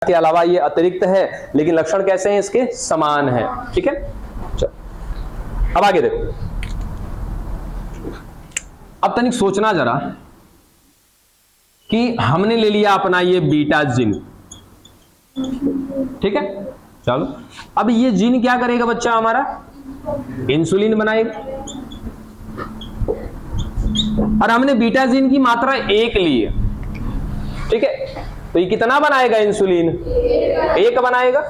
के अलावा ये अतिरिक्त है, लेकिन लक्षण कैसे हैं इसके? समान है। ठीक है, चलो अब आगे देखो। अब तनिक सोचना जरा कि हमने ले लिया अपना ये बीटा जीन, ठीक है। चलो अब ये जीन क्या करेगा बच्चा हमारा? इंसुलिन बनाएगा। और हमने बीटा जीन की मात्रा 1 ली है, ठीक है। तो ये कितना बनाएगा? इंसुलिन 1 बनाएगा।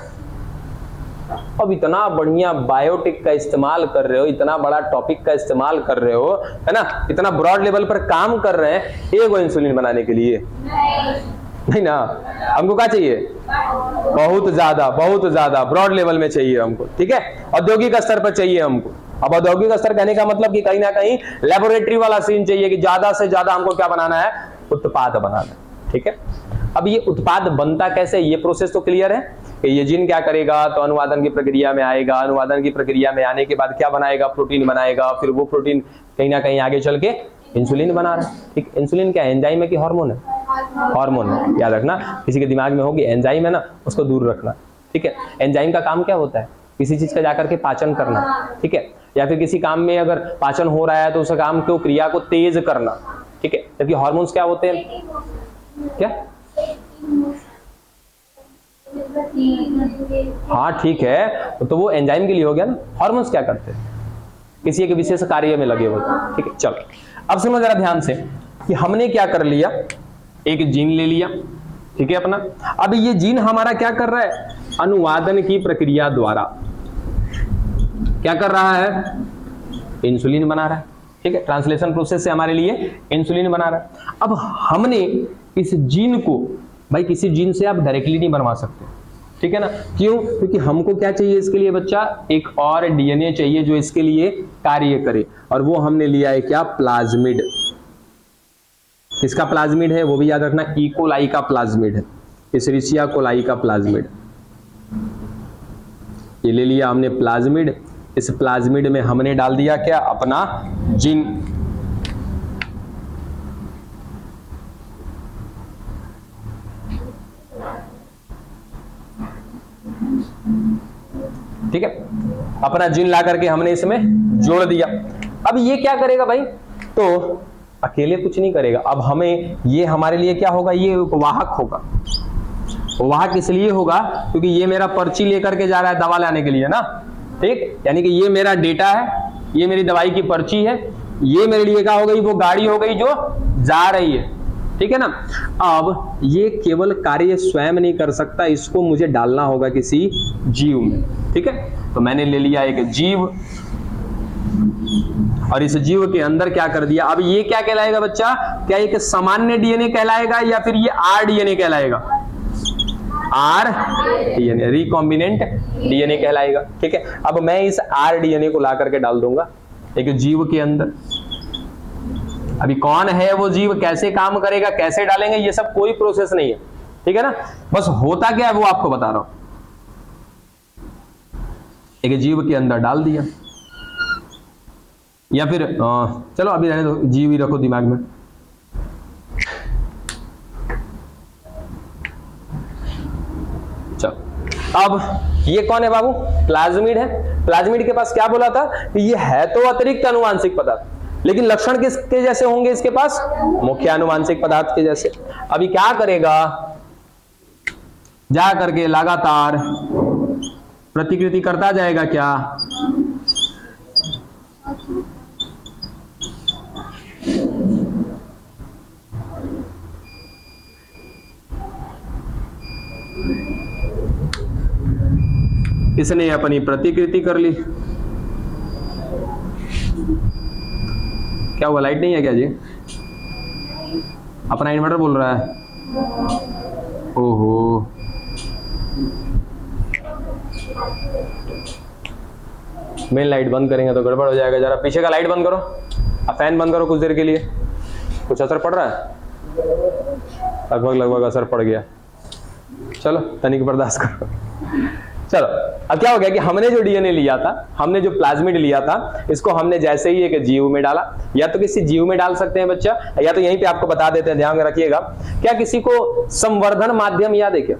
अब इतना बढ़िया बायोटिक का इस्तेमाल कर रहे हो, इतना बड़ा टॉपिक का इस्तेमाल कर रहे हो, है ना, इतना ब्रॉड लेवल पर काम कर रहे हैं 1 इंसुलिन बनाने के लिए? नहीं ना, हमको क्या चाहिए? बहुत ज्यादा ब्रॉड लेवल में चाहिए हमको, ठीक है। औद्योगिक स्तर पर चाहिए हमको। अब औद्योगिक स्तर कहने का मतलब कि कहीं ना कहीं लेबोरेटरी वाला सीन चाहिए कि ज्यादा से ज्यादा हमको क्या बनाना है? उत्पाद बनाना है, ठीक है। अब ये उत्पाद बनता कैसे? ये प्रोसेस तो क्लियर है कि ये जीन क्या करेगा? तो अनुवादन की प्रक्रिया में आएगा। अनुवादन की प्रक्रिया में आने के बाद क्या बनाएगा? प्रोटीन बनाएगा। फिर वो प्रोटीन कहीं ना कहीं आगे चल के इंसुलिन बना रहा है, ठीक। इंसुलिन क्या है? एंजाइम है कि हार्मोन है? हार्मोन है, याद रखना। किसी के दिमाग में होगी एंजाइम है ना, उसको दूर रखना, ठीक है। एंजाइम का काम क्या होता है? किसी चीज का जाकर के पाचन करना, ठीक है। या फिर किसी काम में अगर पाचन हो रहा है तो उस काम को, क्रिया को तेज करना, ठीक है। जबकि हार्मोन्स क्या होते हैं? क्या? हाँ ठीक है, तो वो एंजाइम के लिए हो गया ना। हार्मोन्स क्या करते हैं? किसी एक विशेष कार्य में लगे होते हैं, ठीक है। चलो अब सुनो जरा ध्यान से कि हमने क्या कर लिया, एक जीन ले लिया, ठीक है अपना। अब ये जीन हमारा क्या कर रहा है? अनुवादन की प्रक्रिया द्वारा क्या कर रहा है? इंसुलिन बना रहा है, ठीक है। ट्रांसलेशन प्रोसेस से हमारे लिए इंसुलिन बना रहा है। अब हमने इस जीन को, भाई किसी जीन से आप डायरेक्टली नहीं बनवा सकते, ठीक है ना। क्यों? क्योंकि हमको क्या चाहिए इसके लिए बच्चा? एक और डीएनए चाहिए जो इसके लिए कार्य करे, और वो हमने लिया है क्या? प्लाज्मिड। किसका प्लाज्मिड है? वो भी याद रखना, ई कोलाई का प्लाज्मिड है, एशेरिचिया कोलाई का प्लाज्मिड। ये ले लिया हमने प्लाज्मिड। इस प्लाज्मिड में हमने डाल दिया क्या? अपना जीन। ठीक है, अपना जीन ला करके हमने इसमें जोड़ दिया। अब ये क्या करेगा भाई? तो अकेले कुछ नहीं करेगा। अब हमें ये हमारे लिए क्या होगा? ये वाहक होगा। वाहक इसलिए होगा क्योंकि ये मेरा पर्ची लेकर के जा रहा है दवा लाने के लिए ना, ठीक। यानी कि ये मेरा डेटा है, ये मेरी दवाई की पर्ची है, ये मेरे लिए क्या हो गई? वो गाड़ी हो गई जो जा रही है, ठीक है ना। अब ये केवल कार्य स्वयं नहीं कर सकता, इसको मुझे डालना होगा किसी जीव में, ठीक है। तो मैंने ले लिया एक जीव, और इस जीव के अंदर क्या कर दिया? अब ये क्या कहलाएगा बच्चा? क्या एक सामान्य डीएनए कहलाएगा या फिर ये आरडीएनए कहलाएगा? आर डीएनए, रिकॉम्बिनेंट डीएनए कहलाएगा, ठीक है। अब मैं इस आर डीएनए को ला करके डाल दूंगा एक जीव के अंदर। अभी कौन है वो जीव, कैसे काम करेगा, कैसे डालेंगे, ये सब कोई प्रोसेस नहीं है, ठीक है ना। बस होता क्या है वो आपको बता रहा हूं। एक जीव के अंदर डाल दिया, या फिर चलो अभी रहने दो, जीव ही रखो दिमाग में। चलो अब ये कौन है बाबू? प्लाज्मिड है। प्लाज्मिड के पास क्या बोला था कि ये है तो अतिरिक्त अनुवांशिक पदार्थ, लेकिन लक्षण किसके जैसे होंगे इसके पास? मुख्य अनुवांशिक पदार्थ के जैसे। अभी क्या करेगा? जा करके लगातार प्रतिकृति करता जाएगा क्या? इसने अपनी प्रतिकृति कर ली। क्या हुआ? लाइट नहीं है क्या जी? अपना इन्वर्टर बोल रहा है? ओहो, मेन लाइट बंद करेंगे तो गड़बड़ हो जाएगा। जरा पीछे का लाइट बंद करो, अब फैन बंद करो कुछ देर के लिए। कुछ असर पड़ रहा है? लगभग असर पड़ गया। चलो तनिक बर्दाश्त करो। चलो अब क्या हो गया कि हमने जो डीएनए लिया था, हमने जो प्लाज्मिड लिया था, इसको हमने जैसे ही एक जीव में डाला, या तो किसी जीव में डाल सकते हैं बच्चा, या तो यहीं पे आपको बता देते हैं, ध्यान में रखिएगा। क्या किसी को संवर्धन माध्यम याद है क्या?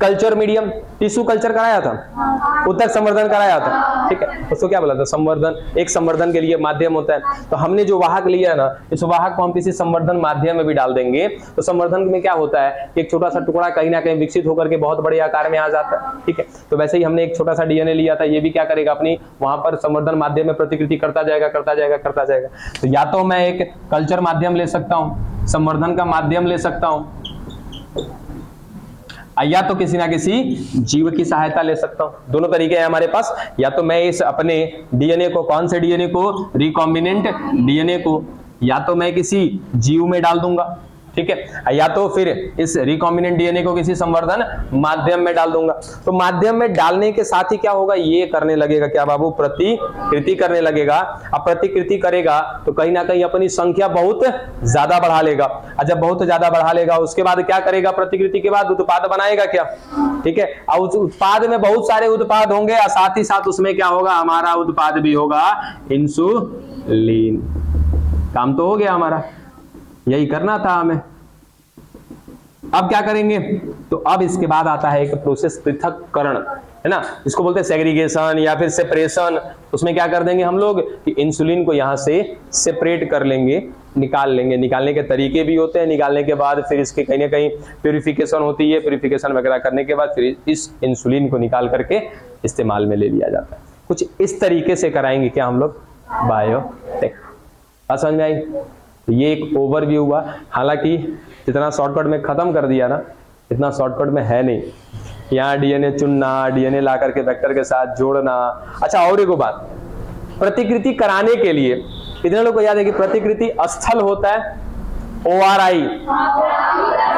कल्चर मीडियम, टिश्यू कल्चर कराया था, उत्तक संवर्धन कराया था, ठीक है, उसको क्या बोला था, संवर्धन, एक संवर्धन के लिए माध्यम होता है। तो हमने जो वाहक लिया है ना, इस वाहक को हम किसी संवर्धन माध्यम में भी डाल देंगे तो संवर्धन में क्या होता है, एक छोटा सा टुकड़ा कहीं ना कहीं विकसित होकर के बहुत बड़े आकार में आ जाता है, ठीक है। तो वैसे ही हमने एक छोटा सा डीएनए लिया था, ये भी क्या करेगा, अपनी वहां पर संवर्धन माध्यम में प्रतिकृति करता जाएगा करता जाएगा करता जाएगा। तो या तो मैं एक कल्चर माध्यम ले सकता हूं, संवर्धन का माध्यम ले सकता हूं, या तो किसी ना किसी जीव की सहायता ले सकता हूं। दोनों तरीके हैं हमारे पास, या तो मैं इस अपने डीएनए को, कौन से डीएनए को, रिकॉम्बिनेंट डीएनए को, या तो मैं किसी जीव में डाल दूंगा, ठीक है, या तो फिर इस रिकॉम्बिनेंट डीएनए को किसी संवर्धन माध्यम में डाल दूंगा। तो माध्यम में डालने के साथ ही क्या होगा, ये करने लगेगा क्या बाबू, प्रतिकृति करने लगेगा। अब प्रतिकृति करेगा तो कहीं ना कहीं अपनी संख्या बहुत ज्यादा बढ़ा लेगा, और जब बहुत ज्यादा बढ़ा लेगा उसके बाद क्या करेगा, प्रतिकृति के बाद उत्पाद बनाएगा क्या, ठीक है। और उस उत्पाद में बहुत सारे उत्पाद होंगे और साथ ही साथ उसमें क्या होगा, हमारा उत्पाद भी होगा इंसुलिन। काम तो हो गया हमारा, यही करना था हमें। अब क्या करेंगे, तो अब इसके बाद आता है एक प्रोसेस, पृथक्करण, है ना, इसको बोलते हैं सेग्रीगेशन या फिर सेपरेशन। उसमें क्या कर देंगे हम लोग कि इंसुलिन को यहां से सेपरेट कर लेंगे, निकाल लेंगे। निकालने के तरीके भी होते हैं, निकालने के बाद फिर इसके कहीं ना कहीं प्यूरिफिकेशन होती है, प्यूरिफिकेशन वगैरह करने के बाद फिर इस इंसुलिन को निकाल करके इस्तेमाल में ले लिया जाता है। कुछ इस तरीके से कराएंगे क्या हम लोग बायोटेक। बात समझ में आई? ये एक ओवरव्यू हुआ, हालांकि जितना शॉर्टकट में खत्म कर दिया ना, इतना शॉर्टकट में है नहीं। यहाँ डीएनए चुनना, डीएनए ला करके वेक्टर के साथ जोड़ना। अच्छा, और एक बात, प्रतिकृति कराने के लिए कितने लोग को याद है कि प्रतिकृति स्थल होता है ORI,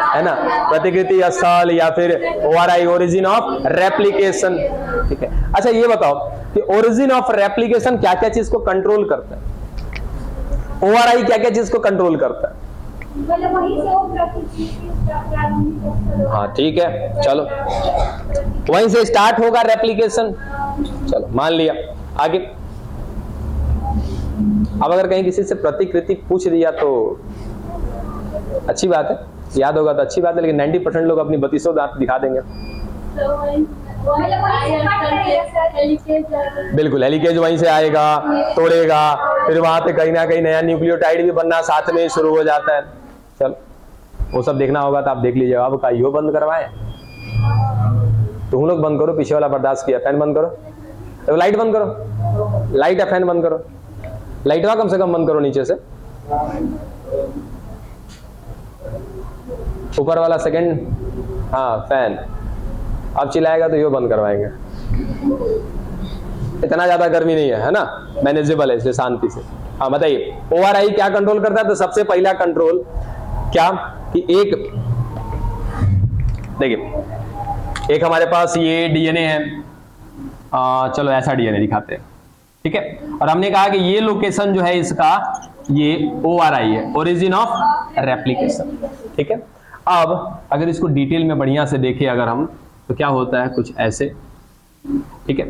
है ना, प्रतिकृति स्थल या फिर ORI, ओरिजिन ऑफ रेप्लिकेशन, ठीक है। अच्छा ये बताओ कि ओरिजिन ऑफ रेप्लिकेशन क्या क्या चीज को कंट्रोल करता है, ORI क्या क्या चीज को कंट्रोल करता है? हाँ ठीक है, चलो वहीं से स्टार्ट होगा रेप्लिकेशन, चलो मान लिया। आगे अब अगर कहीं किसी से प्रतिकृति पूछ दिया तो अच्छी बात है, याद होगा तो अच्छी बात है, लेकिन 90% लोग अपनी 32 दांत दिखा देंगे। बिल्कुल, हेलिकेज वहीं से आएगा, तोड़ेगा, फिर वहां पे कहीं ना कहीं नया न्यूक्लियोटाइड भी बनना साथ में शुरू हो जाता है। चल वो सब देखना होगा तो आप देख लीजिएगा। अब का यो बंद करवाए, तुम लोग बंद करो, पीछे वाला बर्दाश्त किया। फैन बंद करो, तो लाइट बंद करो, लाइट या फैन बंद करो, लाइट कम से कम बंद करो नीचे से, ऊपर वाला सेकंड, हाँ फैन। अब चिल्लाएगा तो यो बंद करवाएंगे, इतना ज्यादा गर्मी नहीं है ना, मैनेजेबल है, इसलिए शांति से। हाँ बताइए, ORI क्या कंट्रोल करता है? तो सबसे पहला कंट्रोल क्या कि एक, देखिए एक हमारे पास ये डीएनए है, चलो ऐसा डीएनए दिखाते हैं, ठीक है। और हमने कहा कि ये लोकेशन जो है इसका, ये ORI है, ओरिजिन ऑफ रेप्लिकेशन, ठीक है। अब अगर इसको डिटेल में बढ़िया से देखें अगर हम, तो क्या होता है कुछ ऐसे, ठीक है।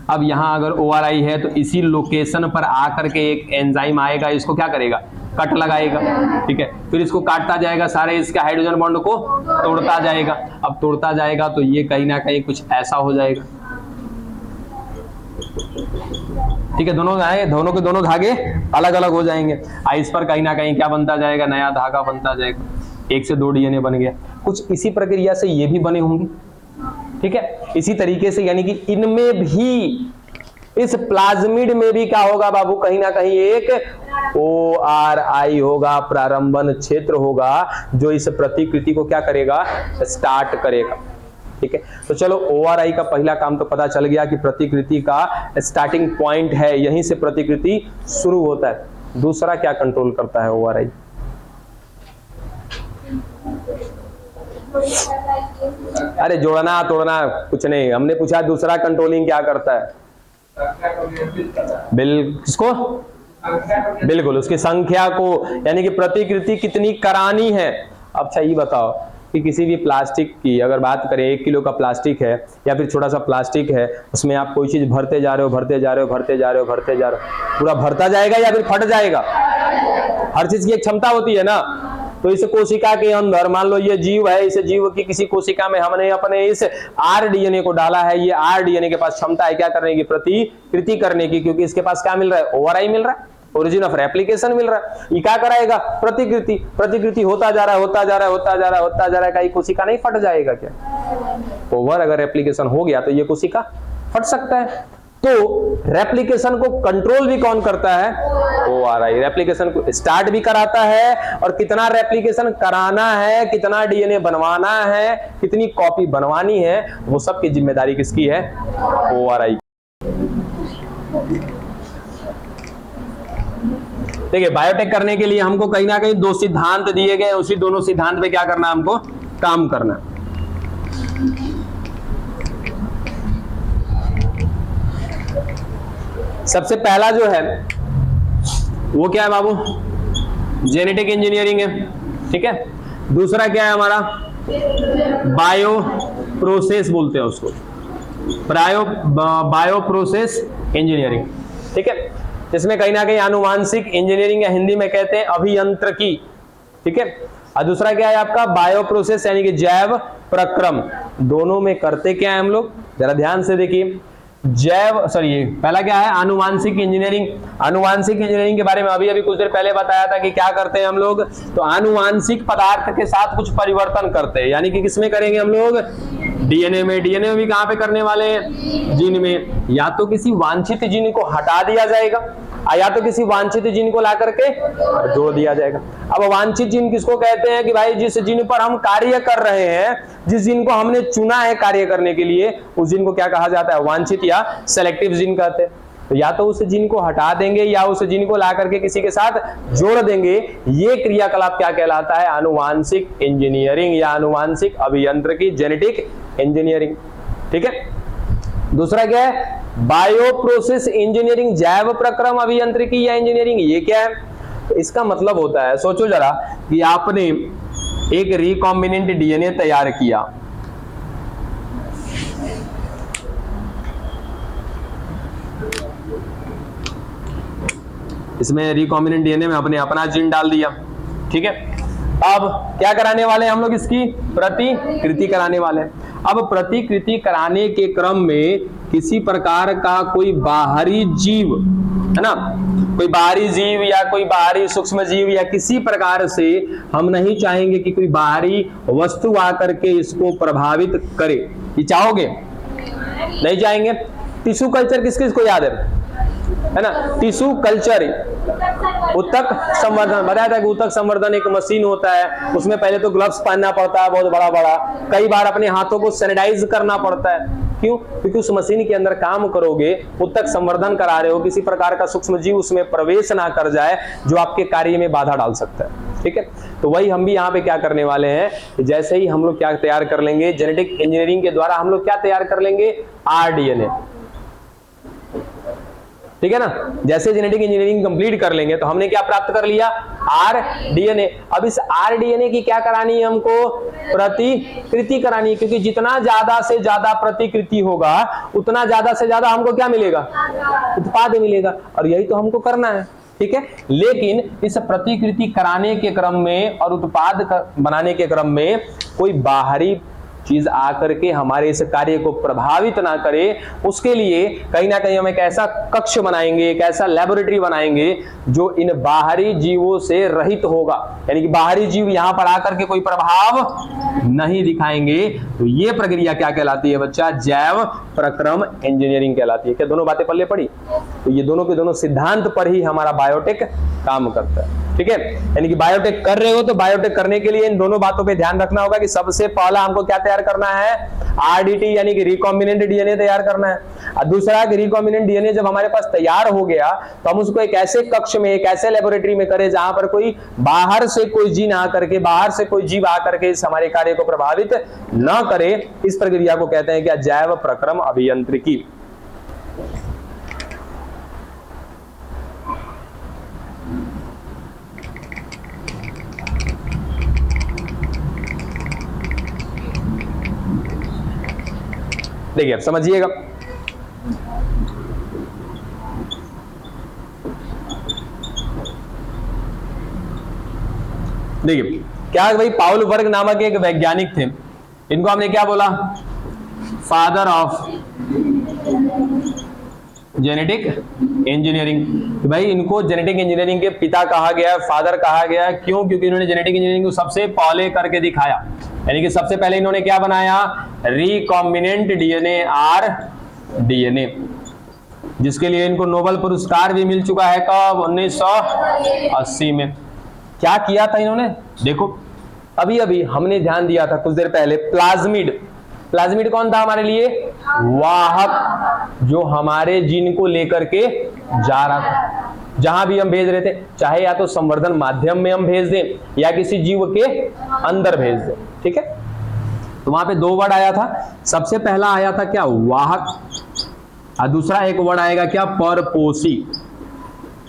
अब यहां अगर ORI है तो इसी लोकेशन पर आकर के एक एंजाइम आएगा, इसको क्या करेगा, कट लगाएगा, ठीक है। फिर इसको काटता जाएगा, सारे इसके हाइड्रोजन बॉन्ड को तोड़ता जाएगा। अब तोड़ता जाएगा तो ये कहीं ना कहीं कुछ ऐसा हो जाएगा, ठीक है। दोनों के दोनों धागे अलग अलग हो जाएंगे। इस पर कहीं ना कहीं क्या बनता जाएगा, नया धागा बनता जाएगा, 1 से 2 डीएनए बन गया। कुछ इसी प्रक्रिया से ये भी बने होंगे, ठीक है, इसी तरीके से। यानी कि इनमें भी, इस प्लाज्मिड में भी क्या होगा बाबू, कहीं ना कहीं एक ORI होगा, प्रारंभन क्षेत्र होगा, जो इस प्रतिकृति को क्या करेगा, स्टार्ट करेगा, ठीक है। तो चलो ORI का पहला काम तो पता चल गया कि प्रतिकृति का स्टार्टिंग पॉइंट है, यहीं से प्रतिकृति शुरू होता है। दूसरा क्या कंट्रोल करता है ORI? अरे जोड़ना तोड़ना कुछ नहीं, हमने पूछा दूसरा कंट्रोलिंग क्या करता है। किसको? बिल्कुल, उसकी संख्या को, यानी कि प्रतिकृति कितनी करानी है। अच्छा ये बताओ कि किसी भी प्लास्टिक की अगर बात करें, 1 किलो का प्लास्टिक है या फिर छोटा सा प्लास्टिक है, उसमें आप कोई चीज भरते जा रहे हो, भरते जा रहे हो, भरते जा रहे हो, भरते जा रहे हो, पूरा भरता जाएगा या फिर फट जाएगा? हर चीज की एक क्षमता होती है ना, तो इस कोशिका के अंदर मान लो ये जीव है, इस जीव की किसी कोशिका में हमने अपने इस आरडीएनए को डाला है। ये आरडीएनए के पास क्षमता है क्या करने की, प्रतिकृति करने की, क्योंकि इसके पास क्या मिल रहा है, ओआरआई मिल रहा है, ओरिजिन ऑफ रेप्लिकेशन मिल रहा है। ये क्या कराएगा, प्रतिकृति होता जा रहा है, होता जा रहा है, होता जा रहा है, होता जा रहा है। कहीं कोशिका नहीं फट जाएगा क्या? ओवर अगर रेप्लिकेशन हो गया तो ये कोशिका फट सकता है। तो रेप्लिकेशन को कंट्रोल भी कौन करता है, ओआरआई। रेप्लिकेशन को स्टार्ट भी कराता है, और कितना रेप्लिकेशन कराना है, कितना डीएनए बनवाना है, कितनी कॉपी बनवानी है, वो सब की जिम्मेदारी किसकी है, ओआरआई। देखिए बायोटेक करने के लिए हमको कहीं ना कहीं 2 सिद्धांत दिए गए, उसी दोनों सिद्धांत पे क्या करना, हमको काम करना। सबसे पहला जो है वो क्या है बाबू, जेनेटिक इंजीनियरिंग है, ठीक है। दूसरा क्या है हमारा, बायो प्रोसेस बोलते हैं उसको, बायो प्रोसेस इंजीनियरिंग, ठीक है। इसमें कहीं ना कहीं आनुवांशिक इंजीनियरिंग या हिंदी में कहते हैं अभियंत्रिकी, ठीक है। और दूसरा क्या है आपका, बायो प्रोसेस यानी कि जैव प्रक्रम। दोनों में करते क्या है हम लोग, जरा ध्यान से देखिए। पहला क्या है, आनुवांशिक इंजीनियरिंग। आनुवांशिक इंजीनियरिंग के बारे में अभी कुछ देर पहले बताया था कि क्या करते हैं हम लोग, तो आनुवांशिक पदार्थ के साथ कुछ परिवर्तन करते हैं। यानी कि किसमें करेंगे हम लोग, डीएनए में। डीएनए में भी कहां पे करने वाले हैं, जीन में। या तो किसी वांछित जीन को हटा दिया जाएगा, या तो किसी वांछित जीन को ला करके जोड़ दिया जाएगा। अब वांछित जीन किसको कहते हैं कि भाई जिस जीन पर हम कार्य कर रहे हैं, जिस जीन को हमने चुना है कार्य करने के लिए, उस जीन को क्या कहा जाता है, वांछित या सेलेक्टिव जीन कहते हैं। तो या तो उस जीन को हटा देंगे या उस जीन को ला करके किसी के साथ जोड़ देंगे। ये क्रियाकलाप क्या कहलाता है, आनुवांशिक इंजीनियरिंग या आनुवांशिक अभियंत्रिकी, जेनेटिक इंजीनियरिंग, ठीक है। दूसरा क्या है, बायो प्रोसेस इंजीनियरिंग, जैव प्रक्रम अभियंत्रिकी या इंजीनियरिंग। ये क्या है, इसका मतलब होता है, सोचो जरा कि आपने एक रिकॉम्बिनेंट डीएनए तैयार किया, इसमें रिकॉम्बिनेंट डीएनए में आपने अपना जीन डाल दिया, ठीक है। अब क्या कराने वाले हैं हम लोग, इसकी प्रतिकृति कराने वाले हैं। अब प्रतिकृति कराने के क्रम में किसी प्रकार का कोई बाहरी जीव, है ना, कोई बाहरी जीव या कोई बाहरी सूक्ष्म जीव या किसी प्रकार से हम नहीं चाहेंगे कि कोई बाहरी वस्तु आकर के इसको प्रभावित करे। ये चाहोगे? नहीं चाहेंगे। टिश्यू कल्चर किस किस को याद है ना, टिश्यू कल्चर, ऊतक संवर्धन। बताया था कि ऊतक संवर्धन एक मशीन होता है, उसमें पहले तो ग्लव्स पहनना पड़ता है बहुत बड़ा बड़ा, कई बार अपने हाथों को सैनिटाइज करना पड़ता है। क्यों? क्योंकि उस मशीन के अंदर काम करोगे, ऊतक संवर्धन करा रहे हो, किसी प्रकार का सूक्ष्म जीव उसमें प्रवेश ना कर जाए जो आपके कार्य में बाधा डाल सकता है, ठीक है। तो वही हम भी यहाँ पे क्या करने वाले हैं, जैसे ही हम लोग क्या तैयार कर लेंगे, जेनेटिक इंजीनियरिंग के द्वारा हम लोग क्या तैयार कर लेंगे, आरडीएनए, ठीक है ना। जैसे जेनेटिक इंजीनियरिंग कंप्लीट कर लेंगे तो हमने क्या प्राप्त कर लिया, आरडीएनए। अब इस आरडीएनए की क्या करानी है हमको, प्रतिकृति करानी है, क्योंकि जितना ज्यादा से ज्यादा प्रतिकृति होगा उतना ज्यादा से ज्यादा हमको क्या मिलेगा, उत्पाद मिलेगा, और यही तो हमको करना है, ठीक है। लेकिन इस प्रतिकृति कराने के क्रम में और उत्पाद बनाने के क्रम में कोई बाहरी चीज आकर के हमारे इस कार्य को प्रभावित ना करे, उसके लिए कहीं ना कहीं हम एक ऐसा कक्ष बनाएंगे, एक ऐसा लेबोरेटरी बनाएंगे जो इन बाहरी जीवों से रहित होगा, यानी कि बाहरी जीव यहां पर आकर के कोई प्रभाव नहीं दिखाएंगे। तो ये प्रक्रिया क्या कहलाती है बच्चा, जैव प्रक्रम इंजीनियरिंग कहलाती है। क्या दोनों बातें पल्ले पड़ी? तो ये दोनों के दोनों सिद्धांत पर ही हमारा बायोटेक काम करता है, ठीक है। यानी कि बायोटेक कर रहे हो तो बायोटेक करने के लिए इन दोनों बातों पे ध्यान रखना होगा कि सबसे पहला हमको क्या तैयार करना है, आरडीटी यानी कि रिकॉम्बिनेंट डीएनए तैयार करना है। और दूसरा कि रिकॉम्बिनेंट डीएनए जब हमारे पास तैयार हो गया तो हम उसको एक ऐसे कक्ष में, एक ऐसे लेबोरेटरी में करें जहां पर कोई बाहर से कोई जीन आकर के, बाहर से कोई जीव आकर के इस हमारे कार्य को प्रभावित न करे। इस प्रक्रिया को कहते हैं क्या, जैव प्रक्रम अभियंत्रिकी। देखिए अब समझिएगा, देखिए क्या भाई, पाउल वर्ग नामक एक वैज्ञानिक थे, इनको हमने क्या बोला, फादर ऑफ जेनेटिक इंजीनियरिंग। भाई इनको जेनेटिक इंजीनियरिंग के पिता कहा गया, फादर कहा गया, क्यों? क्योंकि इन्होंने जेनेटिक इंजीनियरिंग को सबसे पहले करके दिखाया, यानी कि सबसे पहले इन्होंने क्या बनाया, रिकॉम्बिनेंट डीएनए आर डीएनए, जिसके लिए इनको नोबेल पुरस्कार भी मिल चुका है। कब? 1980 में। क्या किया था इन्होंने, देखो अभी अभी हमने ध्यान दिया था कुछ देर पहले, प्लाज्मिड। प्लाज्मिड कौन था हमारे लिए? वाहक, जो हमारे जीन को लेकर के जा रहा था, जहां भी हम भेज रहे थे, चाहे या तो संवर्धन माध्यम में हम भेज दें या किसी जीव के अंदर भेज दें। ठीक है, तो वहां पे 2 वर्ड आया था। सबसे पहला आया था क्या, वाहक, और दूसरा एक वर्ड आएगा क्या, परपोषी।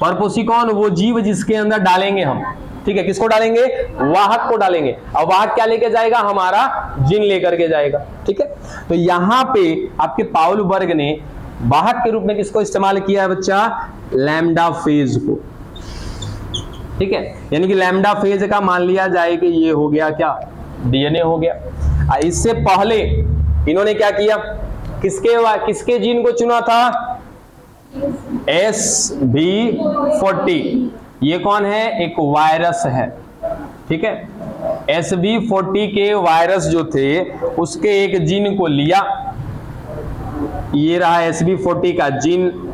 परपोषी कौन? वो जीव जिसके अंदर डालेंगे हम। ठीक है, किसको डालेंगे? वाहक को डालेंगे। और वाहक क्या लेके जाएगा? हमारा जीन लेकर के जाएगा। ठीक है, तो यहां पे आपके पाउल वर्ग ने वाहक के रूप में किसको इस्तेमाल किया है बच्चा? लैम्डा फेज को। ठीक है, यानी कि लैम्डा फेज का मान लिया जाए कि ये हो गया क्या, डीएनए हो गया। इससे पहले इन्होंने क्या किया, किसके जीन को चुना था? SV40। ये कौन है? एक वायरस है। ठीक है, SV40 के वायरस जो थे उसके एक जीन को लिया, ये रहा SV40 का जीन।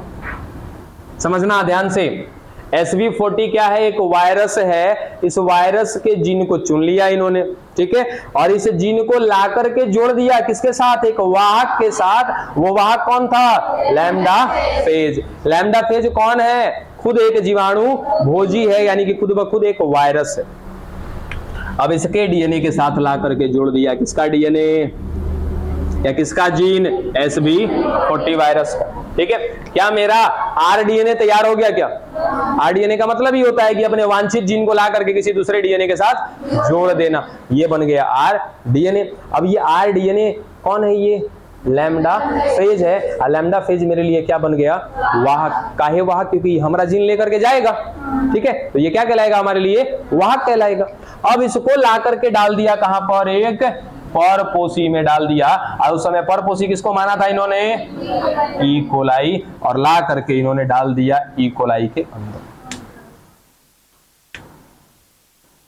समझना ध्यान से, SV40 क्या है? एक वायरस है। इस वायरस के जीन को चुन लिया इन्होंने। ठीक है, और इस जीन को ला करके जोड़ दिया किसके साथ? एक वाहक के साथ। वो वाहक कौन था? Lambda phase. लैम्डा फेज कौन है? खुद एक जीवाणु भोजी है, यानी कि खुद ब खुद एक वायरस है। अब इसके डीएनए के साथ ला करके जोड़ दिया किसका डीएनए या किसका जीन? SV40 वायरस का। ठीक है, क्या मेरा आरडीएनए तैयार हो गया? क्या आरडीएनए का मतलब ही होता है कि अपने वांछित जीन को ला करके किसी दूसरे डीएनए के साथ जोड़ देना। ये बन गया आरडीएनए। अब ये आरडीएनए कौन है? ये लैम्डा फेज है। और लैम्डा फेज मेरे लिए क्या बन गया? वाहक। काहे वाहक? क्योंकि हमारा जीन लेकर के जाएगा। ठीक है, तो ये क्या कहलाएगा हमारे लिए? वाहक कहलाएगा। अब इसको ला करके डाल दिया कहां पर? एक परपोषी में डाल दिया। और उस समय परपोषी किसको माना था इन्होंने? E coli. और ला करके इन्होंने डाल दिया ई कोलाई के अंदर।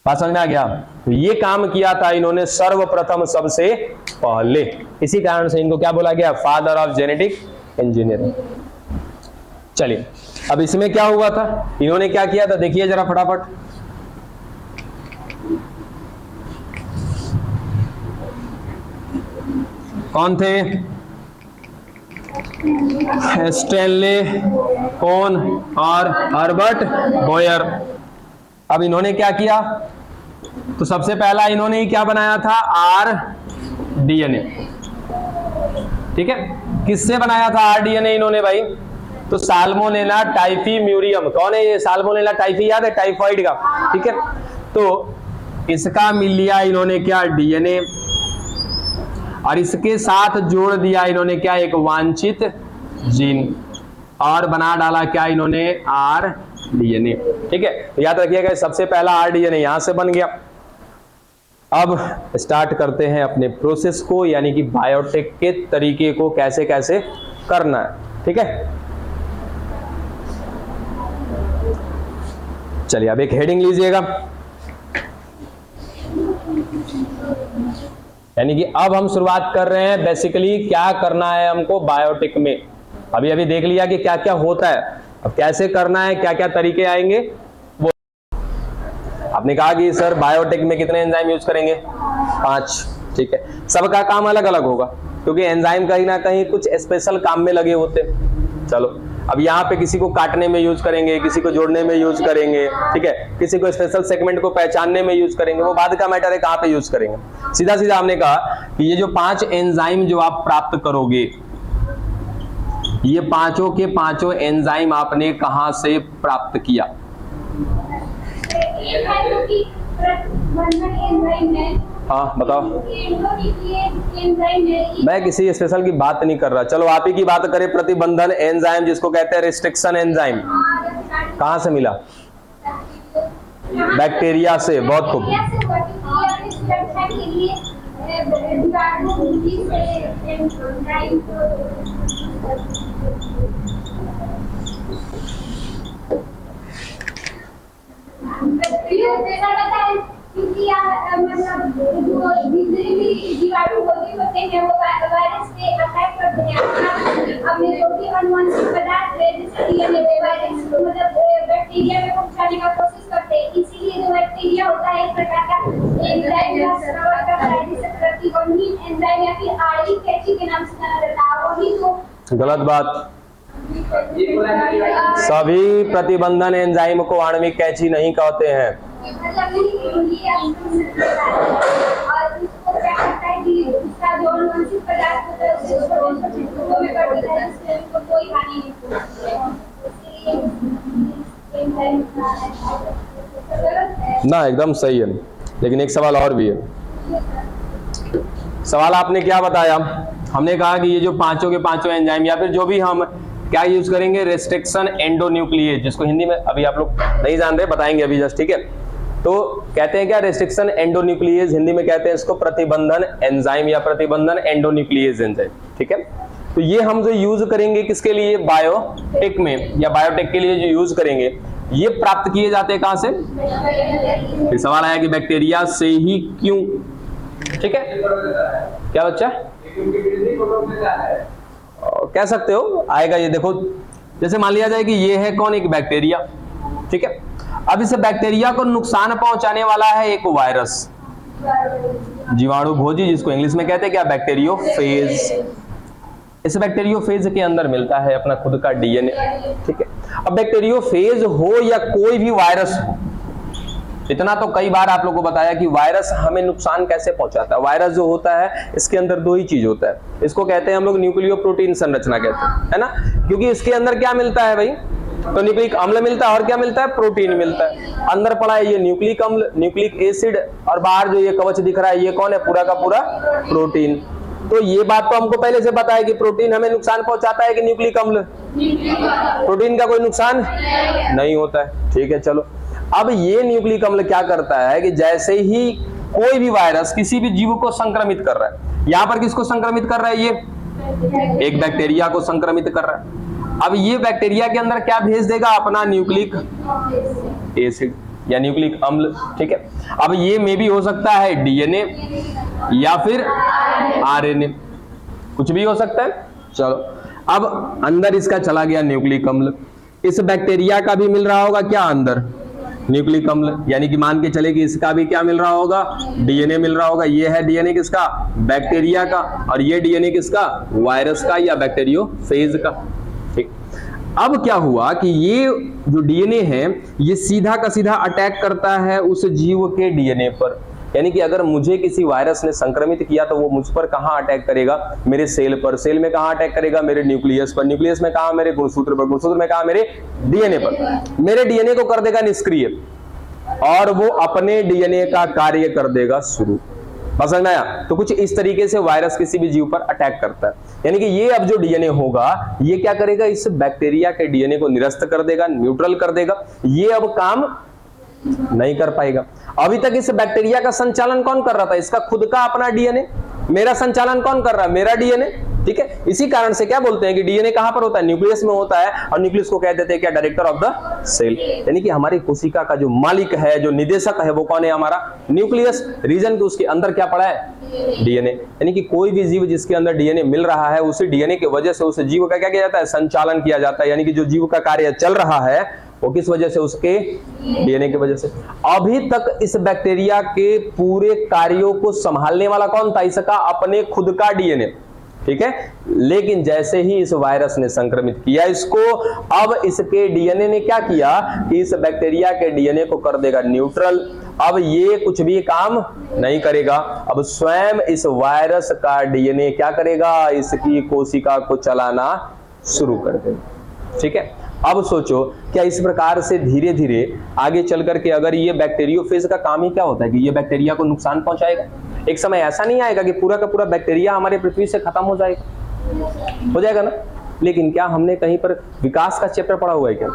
बात समझ में आ गया? तो ये काम किया था इन्होंने सर्वप्रथम, सबसे पहले। इसी कारण से इनको क्या बोला गया? Father of genetic engineering. चलिए, अब इसमें क्या हुआ था, इन्होंने क्या किया था, देखिए जरा फटाफट। कौन थे? स्टैनले कोन और हर्बर्ट बोयर। अब इन्होंने क्या किया? तो सबसे पहला इन्होंने ही क्या बनाया था? आरडीएनए। ठीक है, किससे बनाया था आरडीएनए इन्होंने भाई? तो साल्मोनेला टाइफीम्यूरियम। कौन है ये साल्मोनेला टाइफी? याद है, टाइफाइड का। ठीक है, तो इसका मिल लिया इन्होंने क्या? डीएनए। और इसके साथ जोड़ दिया इन्होंने क्या? एक वांछित जीन। और बना डाला क्या इन्होंने? आरडीएनए। ठीक है, तो याद रखिएगा सबसे पहला आरडीएनए यहां से बन गया। अब स्टार्ट करते हैं अपने प्रोसेस को, यानी कि बायोटेक के तरीके को कैसे कैसे करना है। ठीक है, चलिए अब एक हेडिंग लीजिएगा, यानी कि अब हम शुरुआत कर रहे हैं बेसिकली क्या करना है हमको बायोटेक में। अभी अभी देख लिया कि क्या क्या होता है, अब कैसे करना है, क्या क्या तरीके आएंगे वो। आपने कहा कि सर बायोटेक में कितने एंजाइम यूज करेंगे? 5। ठीक है, सबका काम अलग अलग होगा क्योंकि एंजाइम कहीं ना कहीं कुछ स्पेशल काम में लगे होते। चलो, अब यहाँ पे किसी को काटने में यूज करेंगे, किसी को जोड़ने में यूज करेंगे। ठीक है, किसी को स्पेशल सेगमेंट को पहचानने में यूज करेंगे, वो बाद का मैटर है कहाँ पे यूज करेंगे। सीधा सीधा हमने कहा कि ये जो 5 एंजाइम जो आप प्राप्त करोगे, ये पांचों के पांचों एंजाइम आपने कहां से प्राप्त किया? हाँ बताओ। मैं किसी स्पेशल की बात नहीं कर रहा, चलो आप ही की बात करें। प्रतिबंधन एंजाइम जिसको कहते हैं रिस्ट्रिक्शन एंजाइम, कहां से मिला? बैक्टीरिया से, बहुत खूब। क्योंकि मतलब जो जितने भी जीवाणु होते हैं वो वायरस से अटैक करते हैं अपने जो भी अनुवांशिक पदार्थ है जैसे डीएनए वायरस को मतलब बैक्टीरिया में पहुंचाने का कोशिश करते हैं। इसीलिए जो बैक्टीरिया होता है एक प्रकार का एंजाइम का स्राव करता है जिसे प्रतिबंधित एंजाइम या फिर आरई कैची के नाम से जाना जाता है। वही तो गलत बात, सभी प्रतिबंधन एंजाइम को आणविक कैची नहीं कहते हैं। ना एकदम सही है, लेकिन एक सवाल और भी है। सवाल आपने क्या बताया? हमने कहा कि ये जो पांचों के पांचों एंजाइम या फिर जो भी हम क्या यूज करेंगे, रेस्ट्रिक्शन एंडोन्यूक्लिएज, जिसको हिंदी में अभी आप लोग नहीं जान रहे, बताएंगे अभी जस्ट, ठीक है। तो कहते हैं क्या, रेस्ट्रिक्शन एंडोन्यूक्लिएज, हिंदी में कहते हैं इसको प्रतिबंधन एंजाइम या प्रतिबंधन एंडोन्यूक्लिएज एंजाइम, ठीक है। तो ये हम जो यूज करेंगे किसके लिए, बायोटेक में या बायोटेक के लिए जो यूज करेंगे, ये प्राप्त किए जाते हैं कहां से? फिर सवाल आया कि बैक्टीरिया से ही क्यों, ठीक है। क्या बच्चा कह सकते हो, आएगा ये। देखो जैसे मान लिया जाए कि ये है कौन, एक बैक्टीरिया, ठीक है। अब इस बैक्टीरिया को नुकसान पहुंचाने वाला है एक वायरस, जीवाणु भोजी, जिसको इंग्लिश में कहते हैं क्या, बैक्टीरियोफेज। इस बैक्टीरियोफेज के अंदर मिलता है अपना खुद का डीएनए, ठीक है। अब बैक्टीरियोफेज हो या कोई भी वायरस हो, इतना तो कई बार आप लोगों को बताया कि वायरस हमें नुकसान कैसे पहुंचाता है। वायरस जो होता है इसके अंदर दो ही चीज होता है, इसको कहते हैं हम लोग न्यूक्लियोप्रोटीन संरचना कहते हैं, है ना। क्योंकि इसके अंदर क्या मिलता है भाई, तो न्यूक्लिक अम्ल मिलता है और क्या मिलता है, प्रोटीन मिलता है। अंदर पड़ा है ये न्यूक्लिक अम्ल, न्यूक्लिक एसिड, और बाहर जो ये कवच दिख रहा है ये कौन है, पूरा का पूरा प्रोटीन। तो ये बात तो हमको पहले से पता है कि प्रोटीन हमें नुकसान पहुंचाता है कि न्यूक्लिक अम्ल, प्रोटीन का कोई नुकसान नहीं होता है, ठीक है। चलो अब ये न्यूक्लिक अम्ल क्या करता है कि जैसे ही कोई भी वायरस किसी भी जीव को संक्रमित कर रहा है, यहां पर किसको संक्रमित कर रहा है, ये एक बैक्टीरिया को संक्रमित कर रहा है। अब ये बैक्टीरिया के अंदर क्या भेज देगा, अपना न्यूक्लिक एसिड या न्यूक्लिक अम्ल, ठीक है। अब ये में भी हो सकता है डीएनए या फिर आरएनए, कुछ भी हो सकता है। चलो अब अंदर इसका चला गया न्यूक्लिक अम्ल, इस बैक्टीरिया का भी मिल रहा होगा क्या अंदर, न्यूक्लिक अम्ल, यानी कि मान के चले कि इसका भी क्या मिल रहा होगा, डीएनए मिल रहा होगा। ये है डीएनए किसका, बैक्टीरिया का, और ये डीएनए किसका, वायरस का या बैक्टीरियोफेज का, ठीक। अब क्या हुआ कि ये जो डीएनए है ये सीधा का सीधा अटैक करता है उस जीव के डीएनए पर, यानी कि अगर मुझे किसी वायरस ने संक्रमित किया तो वो मुझ पर कहां अटैक करेगा, मेरे सेल पर, सेल में कहां अटैक करेगा, मेरे न्यूक्लियस पर, न्यूक्लियस में कहां, मेरे गुणसूत्र पर, गुणसूत्र में कहां, मेरे डीएनए पर। मेरे डीएनए को कर देगा निष्क्रिय और वो अपने डीएनए का कार्य कर देगा शुरू। समझ में आया? तो कुछ इस तरीके से वायरस किसी भी जीव पर अटैक करता है, यानी कि ये अब जो डीएनए होगा ये क्या करेगा, इस बैक्टीरिया के डीएनए को निरस्त कर देगा, न्यूट्रल कर देगा, ये अब काम नहीं कर पाएगा। अभी तक इस बैक्टीरिया का संचालन कौन कर रहा था, इसका खुद का अपना डीएनए, मेरा संचालन कौन कर रहा है, मेरा डीएनए, ठीक है। इसी कारण से क्या बोलते हैं कि डीएनए कहां पर होता है, न्यूक्लियस में होता है, और न्यूक्लियस को कह देते हैं क्या, डायरेक्टर ऑफ द सेल, यानी कि हमारी कोशिका का जो मालिक है, जो निदेशक है, वो कौन है, हमारा न्यूक्लियस। रीजन कि उसके अंदर क्या पड़ा है, डीएनए, यानी कि कोई भी जीव जिसके अंदर डीएनए मिल रहा है उसी डीएनए की वजह से उस जीव का क्या किया जाता है, संचालन किया जाता है, यानी कि जो जीव का कार्य चल रहा है वो किस वजह से, उसके डीएनए की वजह से। अभी तक इस बैक्टीरिया के पूरे कार्यों को संभालने वाला कौन था, इसका अपने खुद का डीएनए, ठीक है। लेकिन जैसे ही इस वायरस ने संक्रमित किया इसको, अब इसके डीएनए ने क्या किया कि इस बैक्टीरिया के डीएनए को कर देगा न्यूट्रल। अब ये कुछ भी काम नहीं करेगा, अब स्वयं इस वायरस का डीएनए क्या करेगा, इसकी कोशिका को चलाना शुरू कर देगा, ठीक है। अब सोचो क्या इस प्रकार से धीरे धीरे आगे चल करके, अगर ये बैक्टीरियोफेज का काम ही क्या होता है कि ये बैक्टीरिया को नुकसान पहुंचाएगा, एक समय ऐसा नहीं आएगा कि पूरा का पूरा बैक्टीरिया हमारे पृथ्वी से खत्म हो जाएगा, हो जाएगा ना। लेकिन क्या हमने कहीं पर विकास का चैप्टर पढ़ा हुआ है क्या?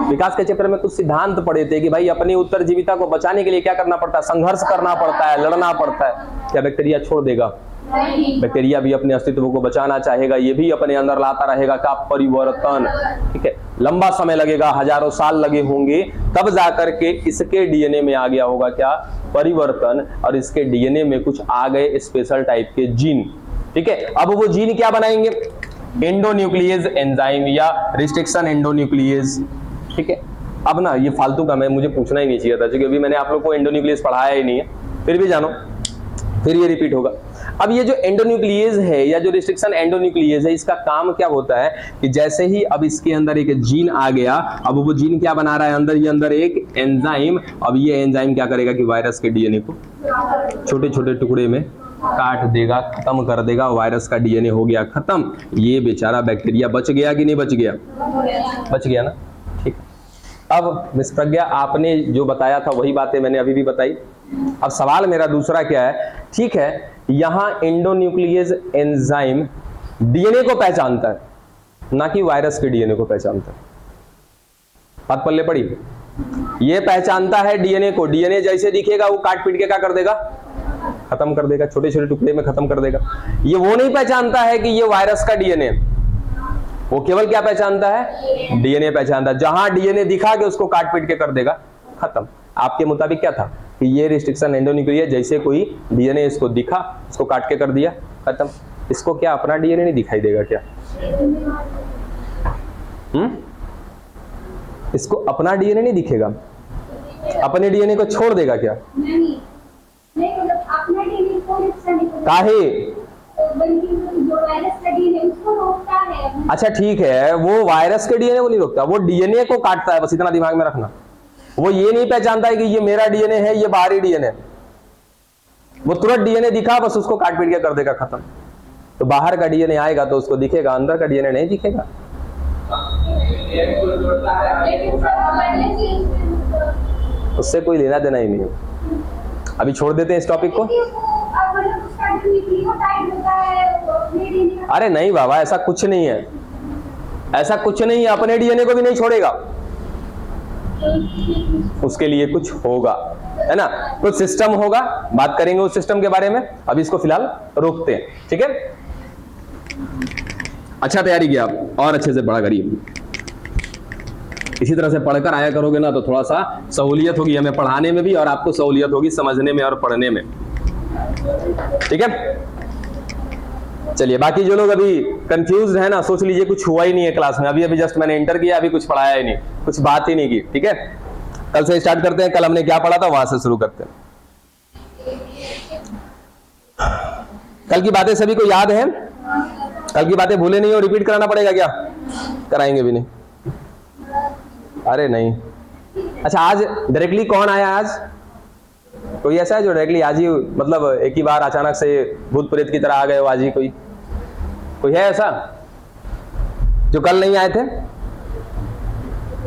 विकास के चैप्टर में कुछ सिद्धांत पढ़े थे कि भाई अपनी उत्तरजीविता को बचाने के लिए क्या करना पड़ता है, संघर्ष करना पड़ता है, लड़ना पड़ता है। क्या बैक्टीरिया छोड़ देगा? बैक्टीरिया भी अपने अस्तित्व को बचाना चाहेगा, ये भी अपने अंदर लाता रहेगा क्या? परिवर्तन। ठीक है, लंबा समय लगेगा, हजारों साल लगे होंगे, तब जाकर के इसके डीएनए में आ गया होगा क्या? परिवर्तन। और इसके डीएनए में कुछ आ गए स्पेशल टाइप के जीन। ठीक है, अब वो जीन क्या बनाएंगे? एंडोन्यूक्लियस एंजाइम या रिस्ट्रिक्शन एंडोन्यूक्लियस। ठीक है, अब ना ये फालतू का मुझे पूछना ही नहीं चाहिए था, क्योंकि अभी मैंने आप लोग को एंडोन्यूक्लियस पढ़ाया ही नहीं है, फिर भी जानो, फिर ये रिपीट होगा। अब ये जो एंडोन्यूक्लियस है या जो रिस्ट्रिक्शन एंडोन्यूक्लियस है, इसका काम क्या होता है कि जैसे ही अब इसके अंदर एक जीन आ गया, अब वो जीन क्या बना रहा है अंदर? ये अंदर एक एंजाइम। अब ये एंजाइम क्या करेगा कि वायरस के डीएनए को छोटे छोटे टुकड़े में काट देगा, खत्म कर देगा। वायरस का डीएनए हो गया खत्म। ये बेचारा बैक्टीरिया बच गया कि नहीं बच गया? बच गया ना। ठीक, अब मिस प्रज्ञा आपने जो बताया था वही बातें मैंने अभी भी बताई। अब सवाल मेरा दूसरा क्या है? ठीक है, यहां एंडोन्यूक्लियस एंजाइम डीएनए को पहचानता है, ना कि वायरस के डीएनए को पहचानता है। बात पल्ले पड़ी? ये पहचानता है डीएनए को। डीएनए जैसे दिखेगा वो काट पीट के क्या कर देगा? खत्म कर देगा, छोटे छोटे टुकड़े में खत्म कर देगा। ये वो नहीं पहचानता है कि ये वायरस का डीएनए, वो केवल क्या पहचानता है? डीएनए पहचानता है। जहां डीएनए दिखा के उसको काट पीट के कर देगा खत्म। आपके मुताबिक क्या था कि ये रिस्ट्रिक्शन एंडोन्यूक्लियस, जैसे कोई डीएनए इसको दिखा, इसको काट के कर दिया खत्म। इसको क्या अपना डीएनए नहीं दिखाई देगा क्या? इसको अपना डीएनए नहीं दिखेगा? अपने डीएनए को छोड़ देगा क्या? नहीं, मतलब अपना डीएनए को नुकसान नहीं पहुंचाता। काहे? बल्कि जो वायरस का डीएनए उसको रोकता है। अच्छा ठीक है, वो वायरस के डीएनए को नहीं रोकता, वो डीएनए को काटता है, बस इतना दिमाग में रखना। वो ये नहीं पहचानता है कि ये मेरा डीएनए है, ये बाहरी डीएनए। वो तुरंत डीएनए दिखा, बस उसको काट पीट के कर देगा खत्म। तो बाहर का डीएनए आएगा तो उसको दिखेगा, अंदर का डीएनए नहीं दिखेगा। उससे कोई लेना देना ही नहीं है। अभी छोड़ देते हैं इस टॉपिक को। अरे नहीं बाबा, ऐसा कुछ नहीं है, ऐसा कुछ नहीं है। अपने डीएनए को भी नहीं छोड़ेगा, उसके लिए कुछ होगा, है ना? कुछ सिस्टम होगा, बात करेंगे उस सिस्टम के बारे में। अभी इसको फिलहाल रोकते हैं, ठीक है? अच्छा तैयारी किया आप, और अच्छे से पढ़ा करिए। इसी तरह से पढ़कर आया करोगे ना तो थोड़ा सा सहूलियत होगी हमें पढ़ाने में भी, और आपको सहूलियत होगी समझने में और पढ़ने में, ठीक है? चलिए, बाकी जो लोग अभी कंफ्यूज है ना, सोच लीजिए कुछ हुआ ही नहीं है क्लास में। अभी जस्ट मैंने एंटर किया, अभी कुछ पढ़ाया ही नहीं, कुछ बात ही नहीं की, ठीक है? कल से स्टार्ट करते हैं। कल हमने क्या पढ़ा था वहां से शुरू करते हैं। कल की बातें सभी को याद है? कल की बातें भूले नहीं हो? रिपीट कराना पड़ेगा क्या? कराएंगे भी नहीं? अरे नहीं। अच्छा, आज डायरेक्टली कौन आया? आज कोई ऐसा है जो डायरेक्टली आज ही, मतलब एक ही बार अचानक से भूत प्रेत की तरह आ गए हो आज ही? कोई है ऐसा जो कल नहीं आए थे?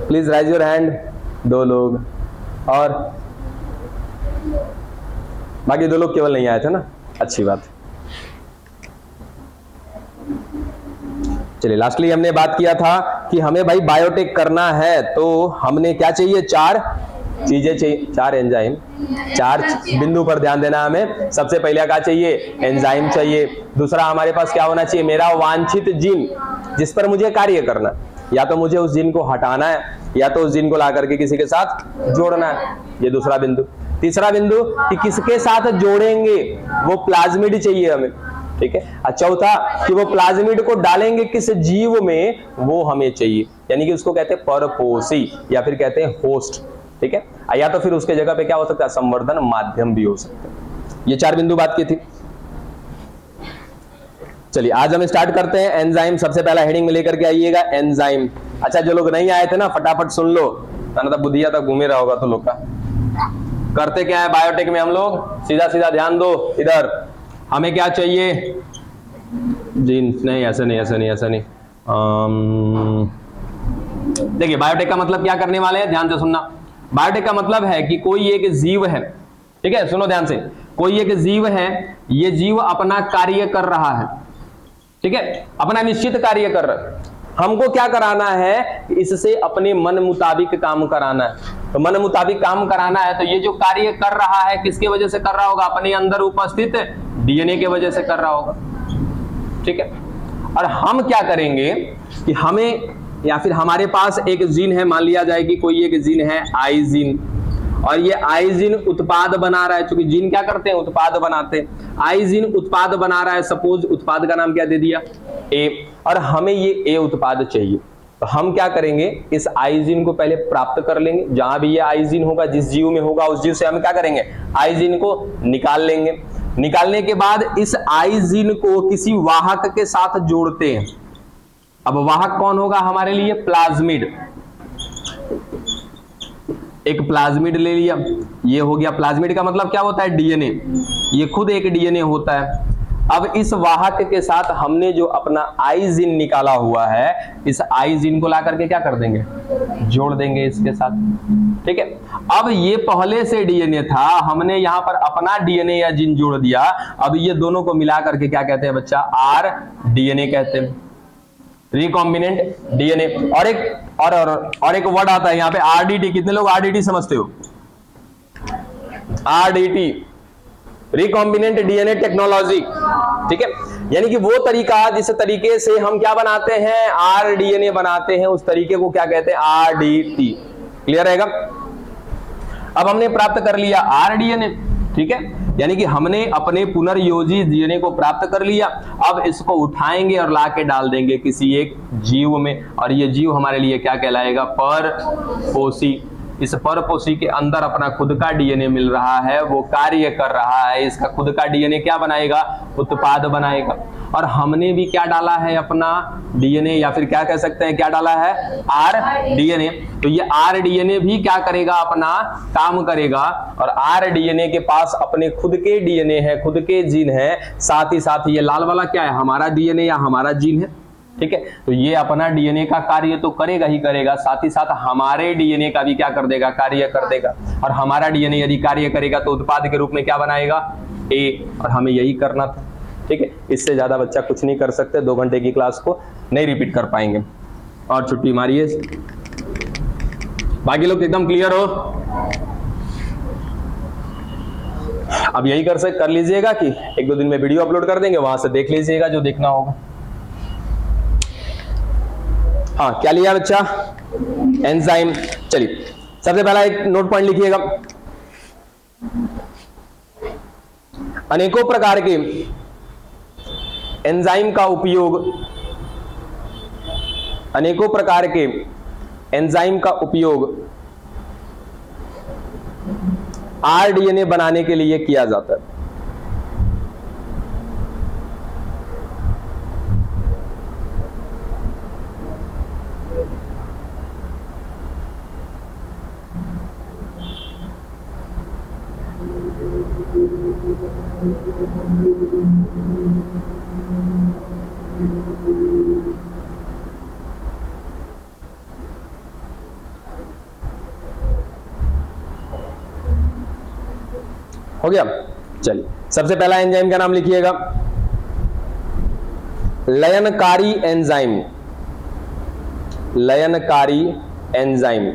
Please rise your hand. 2 लोग, और बाकी 2 लोग केवल नहीं आए थे ना, अच्छी बात। चलिए, लास्टली हमने बात किया था कि हमें भाई बायोटेक करना है तो हमने क्या चाहिए? 4 चीजें चाहिए, 4 एंजाइम, 4 बिंदु पर ध्यान देना हमें। सबसे पहले क्या चाहिए? एंजाइम चाहिए। दूसरा हमारे पास क्या होना चाहिए? मेरा वांछित जीन, जिस पर मुझे कार्य करना। या तो मुझे उस जीन को हटाना है, या तो उस जीन को ला करके किसी के साथ जोड़ना है, ये दूसरा बिंदु। तीसरा बिंदु कि किसके साथ जोड़ेंगे, वो प्लाज्मिड चाहिए हमें, ठीक है? और चौथा कि वो प्लाज्मिड को डालेंगे किस जीव में, वो हमें चाहिए। यानी कि उसको कहते हैं परपोषी, या फिर कहते हैं होस्ट, ठीक है? या तो फिर उसके जगह पे क्या हो सकता है? संवर्धन माध्यम भी हो सकता है। ये 4 बिंदु बात की थी। चलिए, आज हम स्टार्ट करते हैं एंजाइम। सबसे पहला हेडिंग में लेकर के आइएगा एंजाइम। अच्छा, जो लोग नहीं आए थे ना, फटाफट सुन लो, तो बुद्धिया तक घूमे रहा होगा तो लोग का। करते क्या है बायोटेक में हम लोग? सीधा सीधा ध्यान दो इधर। हमें क्या चाहिए? जीन नहीं, ऐसे नहीं, ऐसे नहीं, ऐसे नहीं। देखिए, बायोटेक का मतलब क्या करने वाले हैं, ध्यान से सुनना। बायोटेक का मतलब है कि कोई एक जीव है, ठीक है? सुनो ध्यान से। कोई एक जीव है, ये जीव अपना कार्य कर रहा है, ठीक है? अपना निश्चित कार्य कर रहा है। हमको क्या कराना है, इससे अपने मन मुताबिक काम कराना है। तो मन मुताबिक काम कराना है तो ये जो कार्य कर रहा है किसके वजह से कर रहा होगा, अपने अंदर उपस्थित डीएनए के वजह से कर रहा होगा। ठीक है, और हम क्या करेंगे कि हमें या फिर हमारे पास एक जीन है, मान लिया जाए कि कोई एक जीन है आई जीन, और ये आई जीन उत्पाद बना रहा है, क्योंकि जीन क्या करते हैं, उत्पाद बनाते हैं। आई जीन उत्पाद बना रहा है, सपोज उत्पाद का नाम क्या दे दिया, ए, और हमें ये ए उत्पाद चाहिए। तो हम क्या करेंगे, इस आई जीन को पहले प्राप्त कर लेंगे, जहां भी ये आई जीन होगा, जिस जीव में होगा उस जीव से हम क्या करेंगे, आई जीन को निकाल लेंगे। निकालने के बाद इस आई जीन को किसी वाहक के साथ जोड़ते हैं। अब वाहक कौन होगा हमारे लिए, प्लाज्मिड। एक प्लाज्मिड ले लिया, ये हो गया। प्लाज्मिड का मतलब क्या होता है, डीएनए, ये खुद एक डीएनए होता है। अब इस वाहक के साथ हमने जो अपना आई जीन निकाला हुआ है, इस आई जीन को ला करके क्या कर देंगे, जोड़ देंगे इसके साथ। ठीक है, अब ये पहले से डीएनए था, हमने यहां पर अपना डीएनए या जीन जोड़ दिया। अब ये दोनों को मिला करके क्या कहते हैं बच्चा, आर डीएनए कहते हैं, रिकॉम्बिनेंट डीएनए। और एक वर्ड आता है यहाँ पे आरडीटी। कितने लोग आरडीटी समझते हो, आरडीटी, रिकॉम्बिनेंट डीएनए टेक्नोलॉजी। ठीक है, यानी कि वो तरीका जिस तरीके से हम क्या बनाते हैं, आरडीएनए बनाते हैं, उस तरीके को क्या कहते हैं, आरडीटी। क्लियर रहेगा। अब हमने प्राप्त कर लिया आरडीएनए, ठीक है, यानी कि हमने अपने पुनर्योजी डीएनए को प्राप्त कर लिया। अब इसको उठाएंगे और लाके डाल देंगे किसी एक जीव में, और ये जीव हमारे लिए क्या कहलाएगा, परपोषी। इस परपोषी के अंदर अपना खुद का डीएनए मिल रहा है, वो कार्य कर रहा है, इसका खुद का डीएनए क्या बनाएगा, उत्पाद बनाएगा। और हमने भी क्या डाला है, अपना डीएनए, या फिर क्या कह सकते हैं, क्या डाला है, आर डीएनए। तो ये आर डीएनए भी क्या करेगा, अपना काम करेगा। और आर डीएनए के पास अपने खुद के डीएनए है, खुद के जीन है, साथ ही साथ ये लाल वाला क्या है, हमारा डीएनए या हमारा जीन है। ठीक है, तो ये अपना डीएनए का कार्य तो करेगा ही करेगा, साथ ही साथ हमारे डीएनए का भी क्या कर देगा, कार्य कर देगा। और हमारा डीएनए यदि कार्य करेगा तो उत्पाद के रूप में क्या बनाएगा, ए, और हमें यही करना था। ठीक है, इससे ज्यादा बच्चा कुछ नहीं कर सकते, 2 घंटे की क्लास को नहीं रिपीट कर पाएंगे, और छुट्टी मारिए। बाकी लोग एकदम क्लियर हो। अब यही कर लीजिएगा कि 1-2 दिन में वीडियो अपलोड कर देंगे, वहां से देख लीजिएगा जो देखना होगा। हाँ, क्या लिया बच्चा, एंजाइम। चलिए, सबसे पहला एक नोट पॉइंट लिखिएगा, अनेकों प्रकार के एंजाइम का उपयोग, अनेकों प्रकार के एंजाइम का उपयोग आरडीएनए बनाने के लिए किया जाता है। हो गया। चलिए, सबसे पहला एंजाइम का नाम लिखिएगा, लयनकारी एंजाइम। लयनकारी एंजाइम,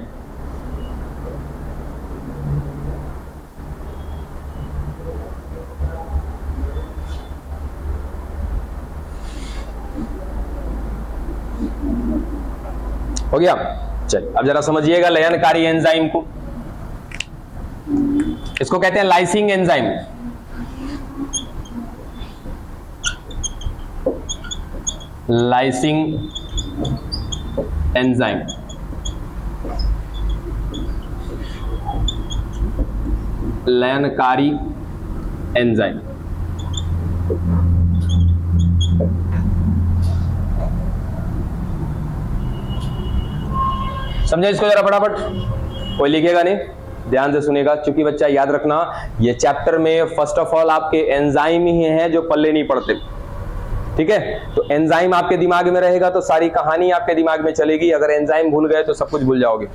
हो गया। चलिए, अब जरा समझिएगा लयनकारी एंजाइम को। इसको कहते हैं लाइसिंग एंजाइम। लाइसिंग एंजाइम, लयनकारी एंजाइम। समझे इसको जरा फटाफट, कोई लिखेगा नहीं, ध्यान से सुनेगा, क्योंकि बच्चा याद रखना, ये चैप्टर में फर्स्ट ऑफ ऑल आपके एंजाइम ही हैं जो पल्ले नहीं पड़ते। ठीक है, तो एंजाइम आपके दिमाग में रहेगा तो सारी कहानी आपके दिमाग में चलेगी। अगर एंजाइम भूल गए तो सब कुछ भूल जाओगे।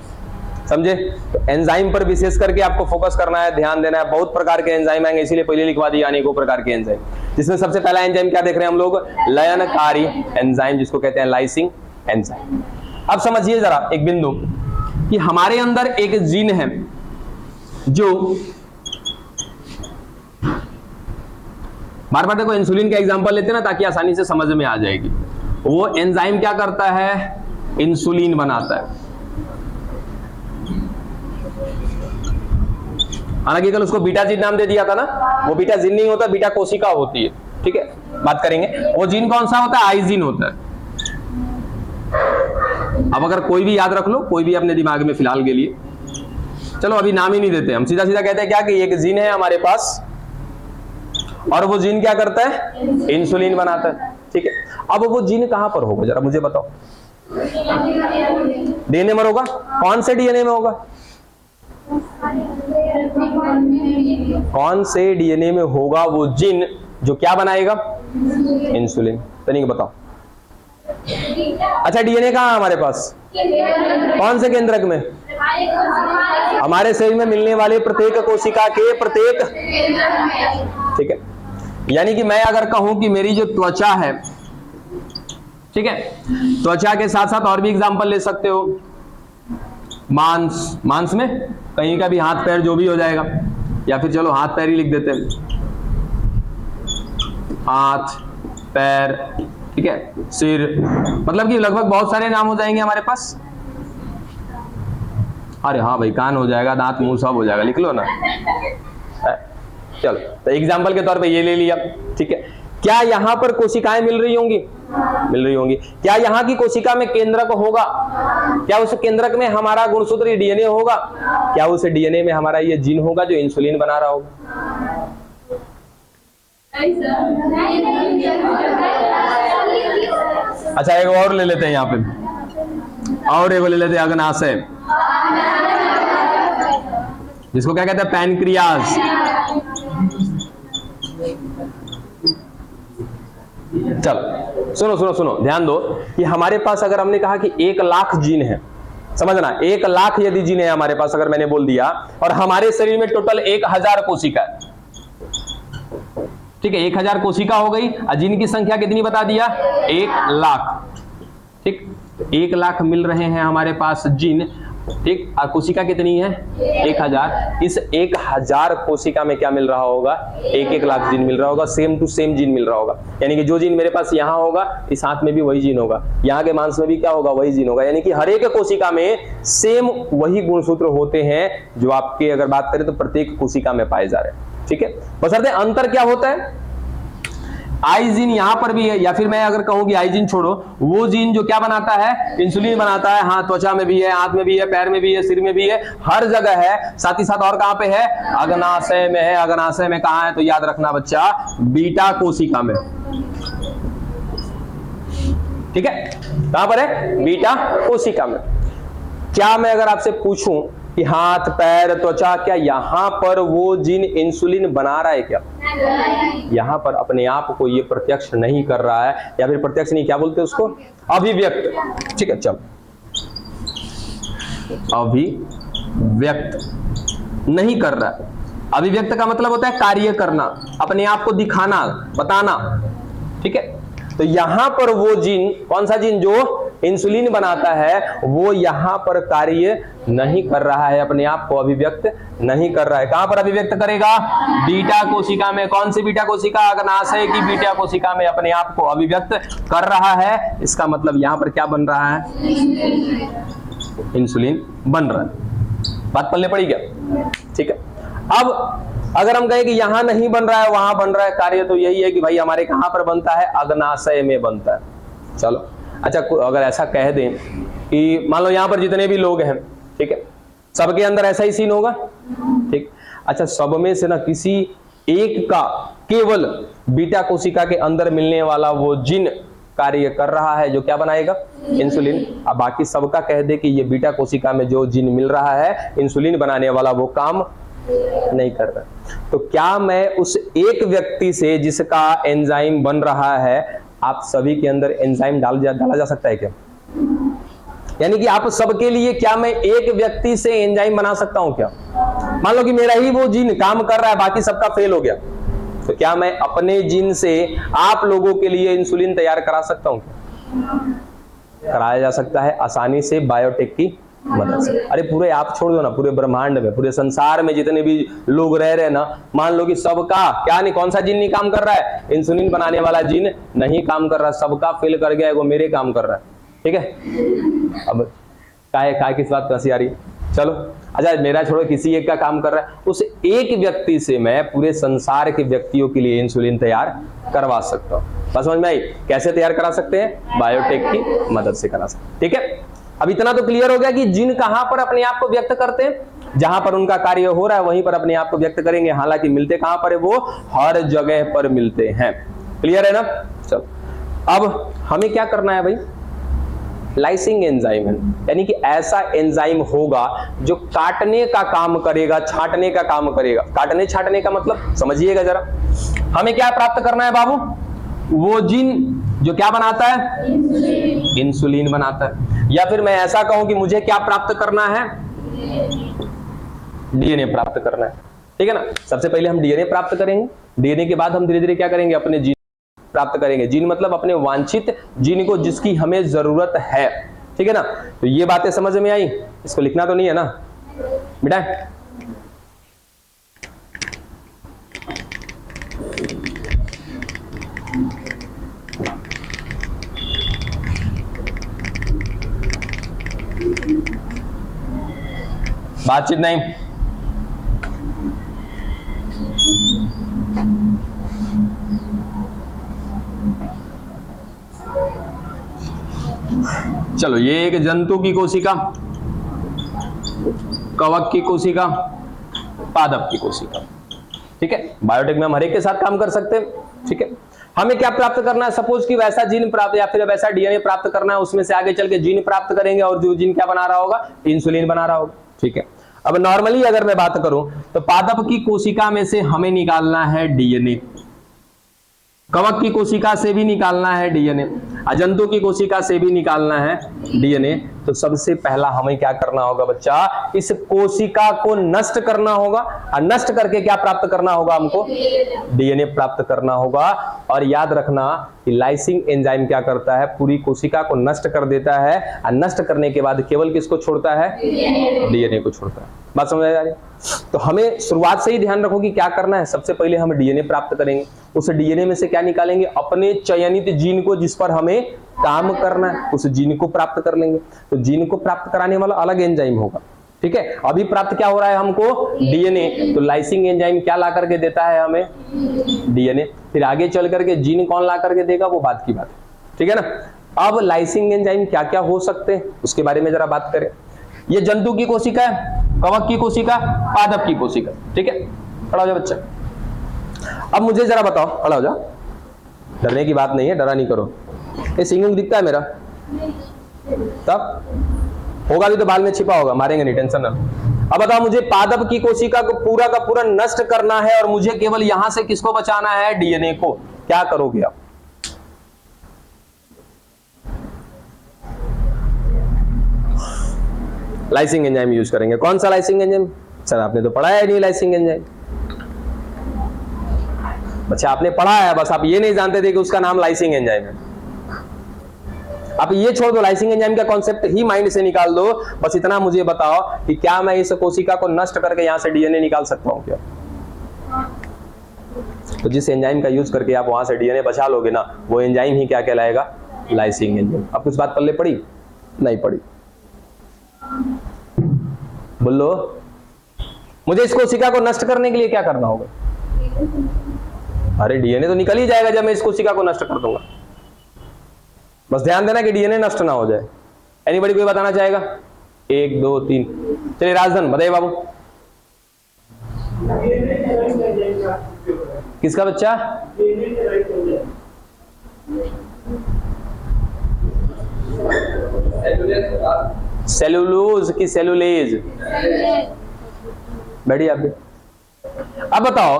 समझे, तो एंजाइम पर विशेष करके आपको फोकस करना है, ध्यान देना है। बहुत प्रकार के एंजाइम आएंगे, इसीलिए पहले लिखवा दिया अनेकों प्रकार के एंजाइम, जिसमें सबसे पहला एंजाइम क्या देख रहे हैं हम लोग, लयनकारी एंजाइम, जिसको कहते हैं लाइसिंग एंजाइम। अब समझिए जरा एक बिंदु कि हमारे अंदर एक जीन है जो बार बार देखो इंसुलिन का एग्जांपल लेते हैं ना ताकि आसानी से समझ में आ जाएगी। वो एंजाइम क्या करता है? इंसुलिन बनाता है। हालांकि कल उसको बीटा जीन नाम दे दिया था ना, वो बीटा जीन नहीं होता, बीटा कोशिका होती है। ठीक है, बात करेंगे वो जीन कौन सा होता है? आई जीन होता है। अब अगर कोई भी याद रख लो, कोई भी अपने दिमाग में फिलहाल के लिए, चलो अभी नाम ही नहीं देते, हम सीधा सीधा कहते हैं क्या कि एक जीन है हमारे पास और वो जीन क्या करता है? इंसुलिन बनाता है। ठीक है, अब वो जीन कहां पर होगा जरा मुझे बताओ? डीएनए में होगा। कौन से डीएनए में होगा? कौन से डीएनए में होगा वो जीन जो क्या बनाएगा? इंसुलिन। तनिक बताओ। अच्छा, डीएनए कहां है हमारे पास? कौन से केंद्रक में? हमारे शरीर में मिलने वाले प्रत्येक कोशिका के प्रत्येक। ठीक है, यानी कि मैं अगर कहूं कि मेरी जो त्वचा है, ठीक है, त्वचा के साथ साथ और भी एग्जांपल ले सकते हो। मांस, मांस में कहीं का भी हाथ पैर जो भी हो जाएगा, या फिर चलो हाथ पैर ही लिख देते हैं। हाथ पैर, ठीक है, सिर, मतलब कि लगभग बहुत सारे नाम हो जाएंगे हमारे पास। अरे हाँ भाई, कान हो जाएगा, दांत मुंह सब हो जाएगा, लिख लो ना। चलो तो एग्जांपल के तौर पे ये ले लिया। ठीक है, क्या यहां पर कोशिकाएं मिल रही होंगी? मिल रही होंगी। क्या यहां की कोशिका में केंद्रक होगा? क्या उस केंद्रक में हमारा गुणसूत्री डीएनए होगा? क्या उस डीएनए में हमारा ये जीन होगा जो इंसुलिन बना रहा होगा? अच्छा, एक और ले लेते हैं यहाँ पे, और एक ले लेते हैं अग्नाशय, जिसको क्या कहते हैं? पैनक्रियाज। चलो सुनो सुनो सुनो, ध्यान दो कि हमारे पास अगर हमने कहा कि 1 लाख जीन है, समझना 1 लाख यदि जीन है हमारे पास, अगर मैंने बोल दिया, और हमारे शरीर में टोटल 1000 कोशिका है। ठीक है, 1000 कोशिका हो गई, और जीन की संख्या कितनी बता दिया? 1 लाख। ठीक, 1 लाख मिल रहे हैं हमारे पास जीन। ठीक, और कोशिका कितनी है? 1000। इस 1000 कोशिका में क्या मिल रहा होगा? 1-1 लाख जीन मिल रहा होगा, सेम टू सेम जीन मिल रहा होगा। यानी कि जो जीन मेरे पास यहाँ होगा, इस हाथ में भी वही जीन होगा, यहाँ के मांस में भी क्या होगा? वही जीन होगा। यानी कि हर एक कोशिका में सेम वही गुणसूत्र होते हैं जो आपके अगर बात करें तो प्रत्येक कोशिका में पाए जा रहे हैं। ठीक है, बशर्ते अंतर क्या होता है? आई जीन यहां पर भी है, या फिर मैं अगर कहूं कि आई जीन छोड़ो, वो जीन जो क्या बनाता है? इंसुलिन बनाता है। हाँ, त्वचा में भी है, हाथ में भी है, पैर में भी है, सिर में भी है, हर जगह है। साथ ही साथ और कहां पे है? अग्नाशय में है। अग्नाशय में कहां है? तो याद रखना बच्चा, बीटा कोशिका में। ठीक है, कहां पर है? बीटा कोशिका में। क्या मैं अगर आपसे पूछूं कि हाथ पैर त्वचा, क्या यहां पर वो जीन इंसुलिन बना रहा है क्या? यहां पर अपने आप को ये प्रत्यक्ष नहीं कर रहा है, या फिर प्रत्यक्ष नहीं, क्या बोलते हैं उसको? अभिव्यक्त। ठीक है, चल, अभिव्यक्त नहीं कर रहा है। अभिव्यक्त का मतलब होता है कार्य करना, अपने आप को दिखाना, बताना। ठीक है, तो यहां पर वो जीन, कौन सा जीन? जो इंसुलिन बनाता है, वो यहां पर कार्य नहीं कर रहा है, अपने आप को अभिव्यक्त नहीं कर रहा है। कहां पर अभिव्यक्त करेगा? बीटा कोशिका में। कौन सी बीटा कोशिका? अग्नाशय की बीटा कोशिका में अपने आप को अभिव्यक्त कर रहा है। इसका मतलब यहां पर क्या बन रहा है? इंसुलिन बन रहा है। बात पल्ले पड़ी क्या? ठीक है, अब अगर हम कहें कि यहां नहीं बन रहा है, वहां बन रहा है, कार्य तो यही है कि भाई हमारे कहां पर बनता है? अग्नाशय में बनता है। चलो अच्छा, अगर ऐसा कह दें कि मान लो यहां पर जितने भी लोग हैं, ठीक है, सबके अंदर ऐसा ही सीन होगा। ठीक, अच्छा, सब में से ना किसी एक का केवल बीटा कोशिका के अंदर मिलने वाला वो जीन कार्य कर रहा है जो क्या बनाएगा? इंसुलिन। अब बाकी सबका कह दे कि ये बीटा कोशिका में जो जीन मिल रहा है इंसुलिन बनाने वाला, वो काम नहीं कर रहा। तो क्या मैं उस एक व्यक्ति से जिसका एंजाइम बन रहा है, आप सभी के अंदर एंजाइम डाला जा सकता है क्या? यानी कि आप सबके लिए क्या मैं एक व्यक्ति से एंजाइम बना सकता हूं क्या? मान लो कि मेरा ही वो जीन काम कर रहा है, बाकी सबका फेल हो गया, तो क्या मैं अपने जीन से आप लोगों के लिए इंसुलिन तैयार करा सकता हूं? कराया जा सकता है आसानी से बायोटेक की मदद से। अरे पूरे आप छोड़ दो ना, पूरे ब्रह्मांड में, पूरे संसार में जितने भी लोग रह रहे हैं ना, मान लो कि सबका क्या नहीं, कौन सा जीन नहीं काम कर रहा है, इंसुलिन बनाने वाला जीन नहीं काम कर रहा, सबका फेल कर गया है, वो मेरे काम कर रहा है। ठीक है, अब काय किस बात कैसी आ रही है, चलो अच्छा मेरा छोड़ो, किसी एक का काम कर रहा है, उस एक व्यक्ति से मैं पूरे संसार के व्यक्तियों के लिए इंसुलिन तैयार करवा सकता हूँ। बस समझ में आई कैसे तैयार करा सकते हैं, बायोटेक की मदद से करा सकते हैं। ठीक है, अब इतना तो क्लियर हो गया कि जीन कहां पर अपने आप को व्यक्त करते हैं, जहां पर उनका कार्य हो रहा है वहीं पर अपने आप को व्यक्त करेंगे, हालांकि मिलते कहां पर है, वो हर जगह पर मिलते हैं। क्लियर है ना, चलो अब हमें क्या करना है भाई, लाइसिंग एंजाइम है, यानी कि ऐसा एंजाइम होगा जो काटने का काम करेगा, छांटने का काम करेगा। काटने छांटने का मतलब समझिएगा जरा, हमें क्या प्राप्त करना है बाबू, वो जीन जो क्या बनाता है, इंसुलिन बनाता है। या फिर मैं ऐसा कहूं कि मुझे क्या प्राप्त करना है, डीएनए प्राप्त करना है। ठीक है ना, सबसे पहले हम डीएनए प्राप्त करेंगे, डीएनए के बाद हम धीरे धीरे क्या करेंगे, अपने जीन प्राप्त करेंगे। जीन मतलब अपने वांछित जीन को जिसकी हमें जरूरत है। ठीक है ना, तो ये बातें समझ में आई, इसको लिखना तो नहीं है ना बेटा, बातचीत नहीं, चलो ये एक जंतु की कोशिका, कवक की कोशिका, पादप की कोशिका। ठीक है, बायोटेक में हम हर एक के साथ काम कर सकते हैं। ठीक है, हमें क्या प्राप्त करना है, सपोज कि वैसा जीन प्राप्त या फिर वैसा डीएनए प्राप्त करना है, उसमें से आगे चल के जीन प्राप्त करेंगे और जो जीन क्या बना रहा होगा, इंसुलिन बना रहा होगा। ठीक है, अब नॉर्मली अगर मैं बात करूं तो पादप की कोशिका में से हमें निकालना है डीएनए, कवक की कोशिका से भी निकालना है डीएनए, अजंतु की कोशिका से भी निकालना है डीएनए। तो सबसे पहला हमें क्या करना होगा बच्चा, इस कोशिका को नष्ट करना होगा, और नष्ट करके क्या प्राप्त करना होगा, हमको डीएनए प्राप्त करना होगा। और याद रखना कि लाइसिंग एंजाइम क्या करता है, पूरी कोशिका को नष्ट कर देता है, और नष्ट करने के बाद केवल किसको छोड़ता है, डीएनए को छोड़ता है। बात समझ आ रही है? तो हमें शुरुआत से ही ध्यान रखो कि क्या करना है, सबसे पहले हम डीएनए प्राप्त करेंगे, उस डीएनए में से क्या निकालेंगे, अपने चयनित जीन को जिस पर हमें काम करना है, उस जीन को प्राप्त कर लेंगे। तो जीन को प्राप्त कराने वाला अलग एंजाइम होगा। ठीक है, अभी प्राप्त क्या हो रहा है हमको, डीएनए, तो लाइसिंग एंजाइम क्या ला करके देता है हमें, डीएनए। फिर आगे चल करके जीन कौन ला करके देगा, वो बात की बात है। ठीक है ना, अब लाइसिंग एंजाइम क्या क्या हो सकते हैं उसके बारे में जरा बात करें। ये जंतु की कोशिका है, कवक की कोशिका, पादप की कोशिका। ठीक है, खड़ा हो जाओ बच्चा। अब मुझे जरा बताओ, खड़ा हो जाओ, डरने की बात नहीं है, डरा नहीं करो। ये सिंगुंग दिखता है मेरा, तब होगा भी तो बाल में छिपा होगा, मारेंगे नहीं, टेंशन ना। अब बताओ मुझे पादप की कोशिका को पूरा का पूरा नष्ट करना है और मुझे केवल यहां से किसको बचाना है, डीएनए को। क्या करोगे आप, लाइसिंग एंजाइम यूज करेंगे। कौन सा लाइसिंग एंजाइम, सर आपने तो पढ़ा है नहीं लाइसिंग एंजाइम। अच्छा आपने पढ़ा है, बस आप ये नहीं जानते थे कि उसका नाम लाइसिंग एंजाइम है। आप ये छोड़ दो, लाइसिंग एंजाइम का कॉन्सेप्ट ही माइंड से निकाल दो। बस इतना मुझे बताओ कि क्या मैं इस कोशिका को नष्ट करके यहां से डीएनए निकाल सकता हूं क्या? तो जिस एंजाइम का यूज करके आप वहां से डीएनए बचा लोगे ना, वो एंजाइम ही क्या कहलाएगा, लाइसिंग एंजाइम। अब कुछ बात पल्ले पड़ी नहीं पड़ी, बोलो मुझे इस कोशिका को नष्ट करने के लिए क्या करना होगा? अरे डीएनए तो निकल ही जाएगा जब मैं इस कोशिका को नष्ट कर दूंगा। बस ध्यान देना कि डीएनए नष्ट ना हो जाए। एनीबॉडी कोई बताना चाहेगा? 1 2 3, चलिए राजधन बताइए बाबू। किसका बच्चा? सेलुलोज की सेलुलेज। बैठिए आप भी। अब बताओ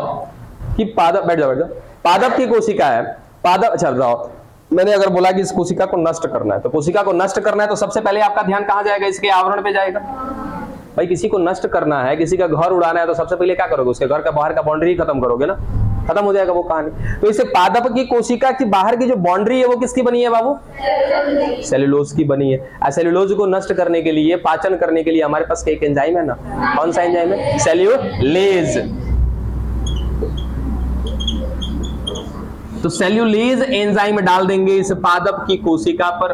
कि पादप, बैठ जाओ, पादप की कोशिका है, पादप। अच्छा बताओ, मैंने अगर बोला कि इस कोशिका को नष्ट करना है, तो कोशिका को नष्ट करना है तो सबसे पहले आपका ध्यान कहां जाएगा? इसके आवरण पे जाएगा। भाई किसी को नष्ट करना है, किसी का घर उड़ाना है, तो सबसे पहले क्या करोगे? उसके घर का बाहर का बाउंड्री खत्म करोगे ना। खत्म हो जाएगा वो कहानी। तो इसे पादप की कोशिका की बाहर की जो बाउंड्री है वो किसकी बनी है बाबू? सेलुलोज की बनी है। सेलुलोज को नष्ट करने के लिए, पाचन करने के लिए हमारे पास एक एंजाइम है ना, कौन सा एंजाइम है? सेल्यूलेज। तो सेल्यूलेज एंजाइम डाल देंगे इस पादप की कोशिका पर,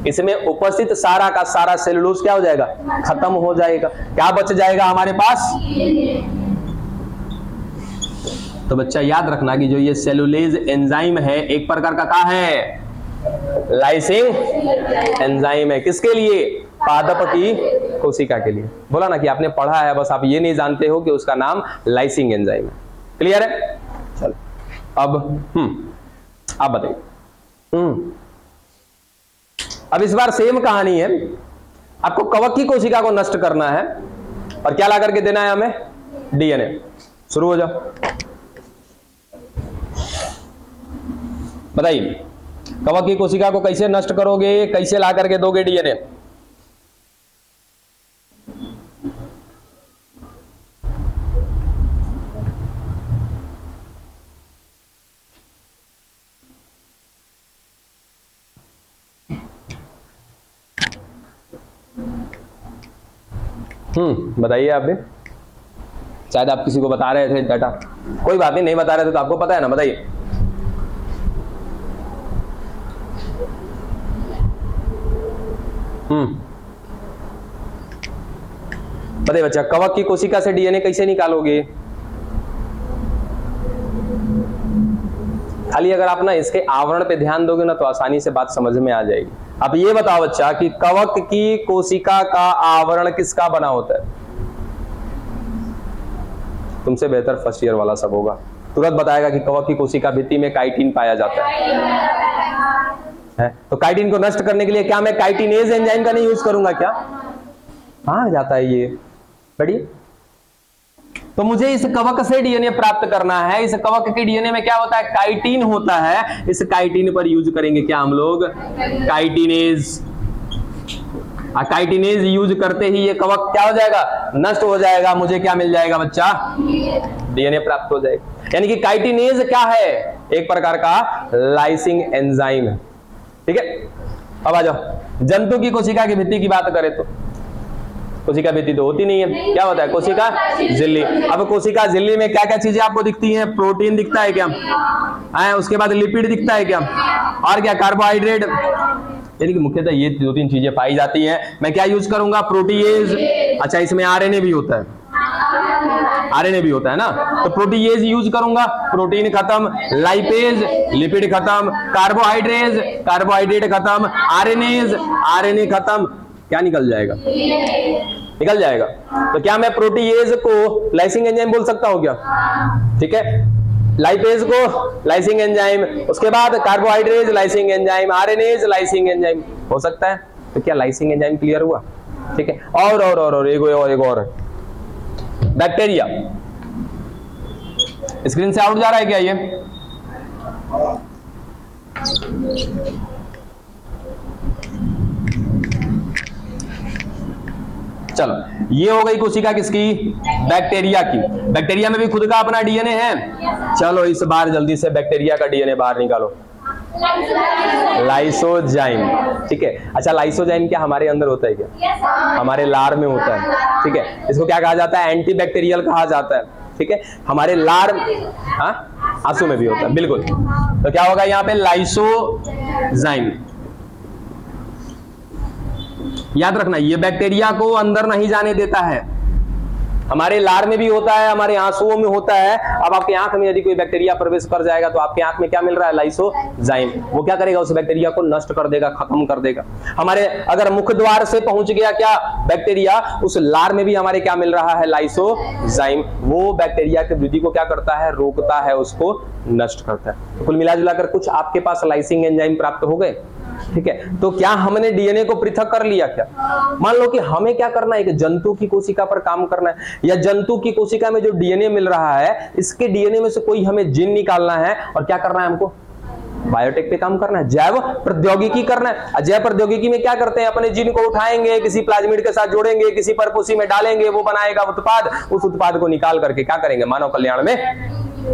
इसमें उपस्थित सारा का सारा सेलुलोज क्या हो जाएगा? खत्म हो जाएगा। क्या बच जाएगा हमारे पास? तो बच्चा याद रखना कि जो ये सेलुलेज एंजाइम है एक प्रकार का क्या है? लाइसिंग एंजाइम है। किसके लिए? पादप की कोशिका के लिए। बोला ना कि आपने पढ़ा है, बस आप ये नहीं जानते हो कि उसका नाम लाइसिंग एंजाइम है। क्लियर है? चलो अब आप बताइए। अब इस बार सेम कहानी है। आपको कवक की कोशिका को नष्ट करना है और क्या ला करके देना है हमें? डीएनए। शुरू हो जाओ, बताइए कवक की कोशिका को कैसे नष्ट करोगे, कैसे ला करके दोगे डीएनए? बताइए आप भी। शायद आप किसी को बता रहे थे डाटा, कोई बात नहीं, नहीं बता रहे थे तो आपको पता है ना, बताइए। बताइए बच्चा, कवक की कोशिका से डीएनए कैसे निकालोगे? खाली अगर आप ना इसके आवरण पे ध्यान दोगे ना तो आसानी से बात समझ में आ जाएगी। अब ये बताओ बच्चा कि कवक की कोशिका का आवरण किसका बना होता है? तुमसे बेहतर फर्स्ट ईयर वाला सब होगा, तुरंत बताएगा कि कवक की कोशिका भित्ति में काइटिन पाया जाता है। तो काइटिन को नष्ट करने के लिए क्या मैं काइटिनेज एंजाइम का नहीं यूज करूंगा क्या? हाँ जाता है ये। बढ़िया। तो मुझे इस कवक से डीएनए प्राप्त करना है। इस कवक के डीएनए में क्या होता है? काइटिन होता है। इस काइटिन पर यूज करेंगे क्या हम लोग? काइटिनेज। काइटिनेज यूज करते ही ये कवक क्या हो जाएगा? नष्ट हो जाएगा। मुझे क्या मिल जाएगा बच्चा? डीएनए प्राप्त हो जाएगा। यानी कि काइटिनेज क्या है? एक प्रकार का लाइसिंग एंजाइम है। ठीक है, अब आ जाओ। जंतु की कोशिका की भित्ति की बात करें तो कोशिका भित्ति तो होती नहीं है, क्या होता है? कोशिका झिल्ली। अब कोशिका झिल्ली में क्या क्या चीजें आपको दिखती हैं? प्रोटीन दिखता है क्या? उसके बाद लिपिड दिखता है क्या? और क्या? कार्बोहाइड्रेट। यानी कि मुख्यतः ये दो तीन चीजें पाई जाती हैं। मैं क्या यूज करूंगा? प्रोटीएज। अच्छा, इसमें आरएनए भी होता है, आरएनए भी होता है ना, तो प्रोटीएज यूज करूंगा। प्रोटीन खत्म, लाइपेज, लिपिड खत्म, कार्बोहाइड्रेज, कार्बोहाइड्रेट खत्म, आरएनएज, आरएनए खत्म। क्या निकल जाएगा? निकल जाएगा। तो क्या मैं प्रोटीएज को लाइसिंग एंजाइम बोल सकता हूं क्या? ठीक है, लाइपेज को लाइसिंग एंजाइम, उसके बाद कार्बोहाइड्रेज lysing enzyme, RNase lysing enzyme हो सकता है। तो क्या लाइसिंग एंजाइम क्लियर हुआ? ठीक है, और एक और बैक्टीरिया। स्क्रीन से आउट जा रहा है क्या ये? चलो, ये हो गई कोशिका किसकी? बैक्टीरिया की। बैक्टीरिया में भी खुद का अपना डीएनए है। चलो इस बार जल्दी से बैक्टीरिया का डीएनए बाहर निकालो। लाइसोजाइम। ठीक है, अच्छा लाइसोजाइम क्या हमारे अंदर होता है क्या? हमारे लार में होता है। ठीक है, इसको क्या कहा जाता है? एंटीबैक्टीरियल कहा जाता है। ठीक है, हमारे लार, आंसू में भी होता है, बिल्कुल। तो क्या होगा यहाँ पे? लाइसोजाइम। याद रखना, ये बैक्टीरिया को अंदर नहीं जाने देता है। हमारे लार में भी होता है, हमारे आंसुओं में होता है। अब आपकी आंख में यदि कोई बैक्टीरिया प्रवेश कर जाएगा तो आपकी आंख में क्या मिल रहा है? लाइसोजाइम। वो क्या करेगा? उस बैक्टीरिया को नष्ट कर देगा, खत्म कर देगा। हमारे अगर मुख द्वार से पहुंच गया क्या बैक्टीरिया, उस लार में भी हमारे क्या मिल रहा है? लाइसोजाइम। वो बैक्टीरिया की वृद्धि को क्या करता है? रोकता है, उसको नष्ट करता है। तो कुल मिला जुलाकर कुछ आपके पास लाइसिंग एंजाइम प्राप्त हो गए। ठीक है, तो क्या हमने डीएनए को पृथक कर लिया क्या? मान लो कि हमें क्या करना है? एक जंतु की कोशिका पर काम करना है, या जंतु की कोशिका में जो डीएनए मिल रहा है, इसके डीएनए में से कोई हमें जीन निकालना है और क्या करना है हमको? बायोटेक पे काम करना है, जैव प्रौद्योगिकी करना है। जैव प्रौद्योगिकी में क्या करते हैं? अपने जीन को उठाएंगे, किसी प्लाज्मिड के साथ जोड़ेंगे, किसी परपोषी में डालेंगे, वो बनाएगा उत्पाद। उस उत्पाद को निकाल करके क्या करेंगे? मानव कल्याण में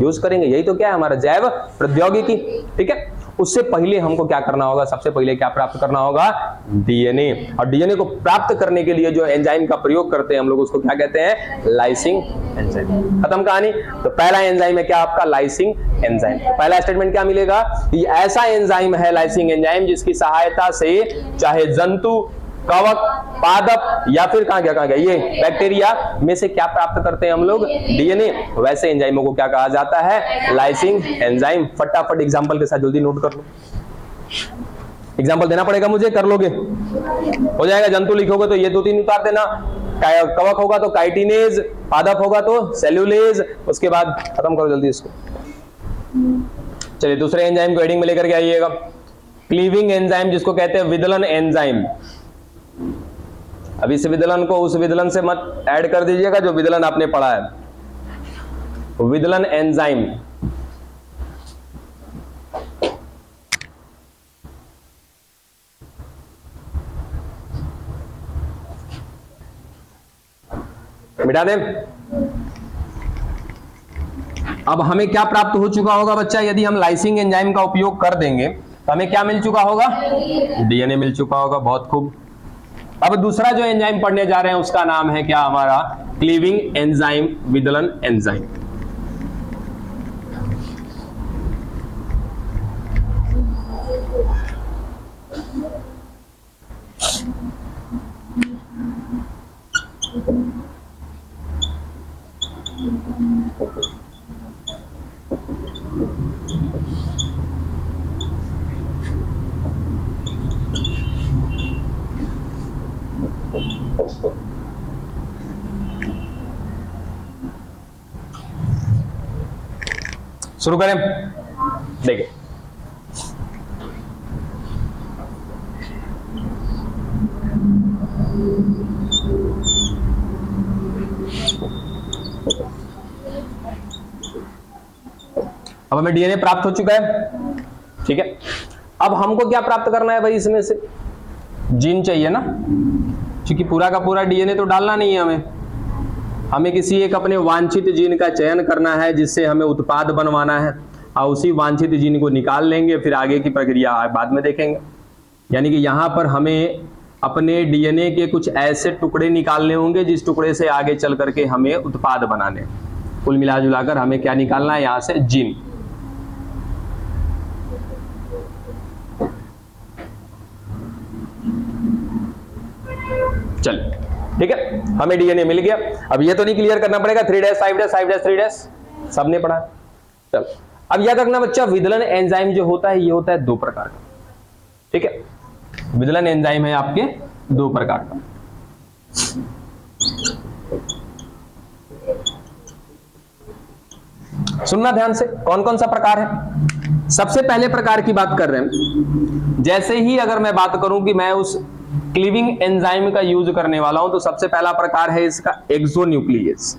यूज करेंगे। यही तो क्या है हमारा जैव प्रौद्योगिकी, ठीक है। उससे पहले हमको क्या करना होगा, सबसे पहले क्या प्राप्त करना होगा, डीएनए। और डीएनए को प्राप्त करने के लिए जो एंजाइम का प्रयोग करते हैं हम लोग उसको क्या कहते हैं, लाइसिंग एंजाइम। खत्म कहानी। तो पहला एंजाइम है क्या आपका, लाइसिंग एंजाइम। तो पहला स्टेटमेंट क्या मिलेगा, ये ऐसा एंजाइम है लाइसिंग एंजाइम जिसकी सहायता से चाहे जंतु, कवक, पादप या फिर कहां गया ये बैक्टीरिया में से क्या प्राप्त करते हैं हम लोग, डीएनए। वैसे एंजाइमों को क्या कहा जाता है, लाइसिंग एंजाइम। फटाफट एग्जांपल के साथ जल्दी नोट कर लो। एग्जांपल देना पड़ेगा मुझे, कर लोगे, हो जाएगा। जंतु लिखोगे तो ये 2-3 उतार देना, कवक होगा तो काइटिनेज, पादप होगा तो सेल्यूलेज, उसके बाद खत्म करो जल्दी इसको। चलिए दूसरे एंजाइम को हेडिंग में लेकर के आइएगा, क्लीविंग एंजाइम जिसको कहते हैं विदलन एंजाइम। अब इस विदलन को उस विदलन से मत ऐड कर दीजिएगा जो विदलन आपने पढ़ा है। विदलन एंजाइम मिटा दें। अब हमें क्या प्राप्त हो चुका होगा बच्चा, यदि हम लाइसिंग एंजाइम का उपयोग कर देंगे तो हमें क्या मिल चुका होगा, डीएनए मिल चुका होगा। बहुत खूब। अब दूसरा जो एंजाइम पढ़ने जा रहे हैं उसका नाम है क्या हमारा, क्लीविंग एंजाइम, विदलन एंजाइम। शुरू करें, देखिए अब हमें डीएनए प्राप्त हो चुका है, ठीक है। अब हमको क्या प्राप्त करना है भाई, इसमें से जीन चाहिए ना, क्योंकि पूरा का पूरा डीएनए तो डालना नहीं है हमें किसी एक अपने वांछित जीन का चयन करना है जिससे हमें उत्पाद बनवाना है, और उसी वांछित जीन को निकाल लेंगे, फिर आगे की प्रक्रिया बाद में देखेंगे। यानी कि यहाँ पर हमें अपने डीएनए के कुछ ऐसे टुकड़े निकालने होंगे जिस टुकड़े से आगे चल करके हमें उत्पाद बनाने। कुल मिला जुलाकर हमें क्या निकालना है, यहाँ से जीन। चल ठीक है, हमें डीएनए मिल गया। अब ये तो नहीं क्लियर करना पड़ेगा 3' 5' 5' 3' सबने पढ़ा। चल अब याद रखना बच्चा, विदलन एंजाइम जो होता है ये होता है 2 प्रकार का, ठीक है। विदलन एंजाइम है आपके 2 प्रकार का। सुनना ध्यान से, कौन कौन सा प्रकार है। सबसे पहले प्रकार की बात कर रहे हैं, जैसे ही अगर मैं बात करूं कि मैं उस क्लीविंग एंजाइम का यूज करने वाला हूं, तो सबसे पहला प्रकार है इसका एक्सोन्यूक्लियस,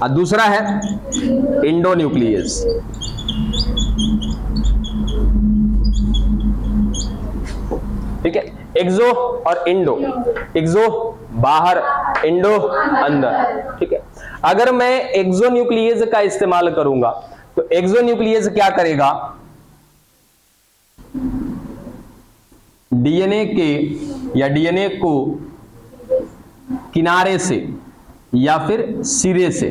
और दूसरा है इंडोन्यूक्लियस। ठीक है, एक्सो और इंडो। एक्सो बाहर, इंडो अंदर, ठीक है। अगर मैं एक्सोन्यूक्लियस का इस्तेमाल करूंगा तो एक्सोन्यूक्लियस क्या करेगा, डीएनए के या डीएनए को किनारे से या फिर सिरे से,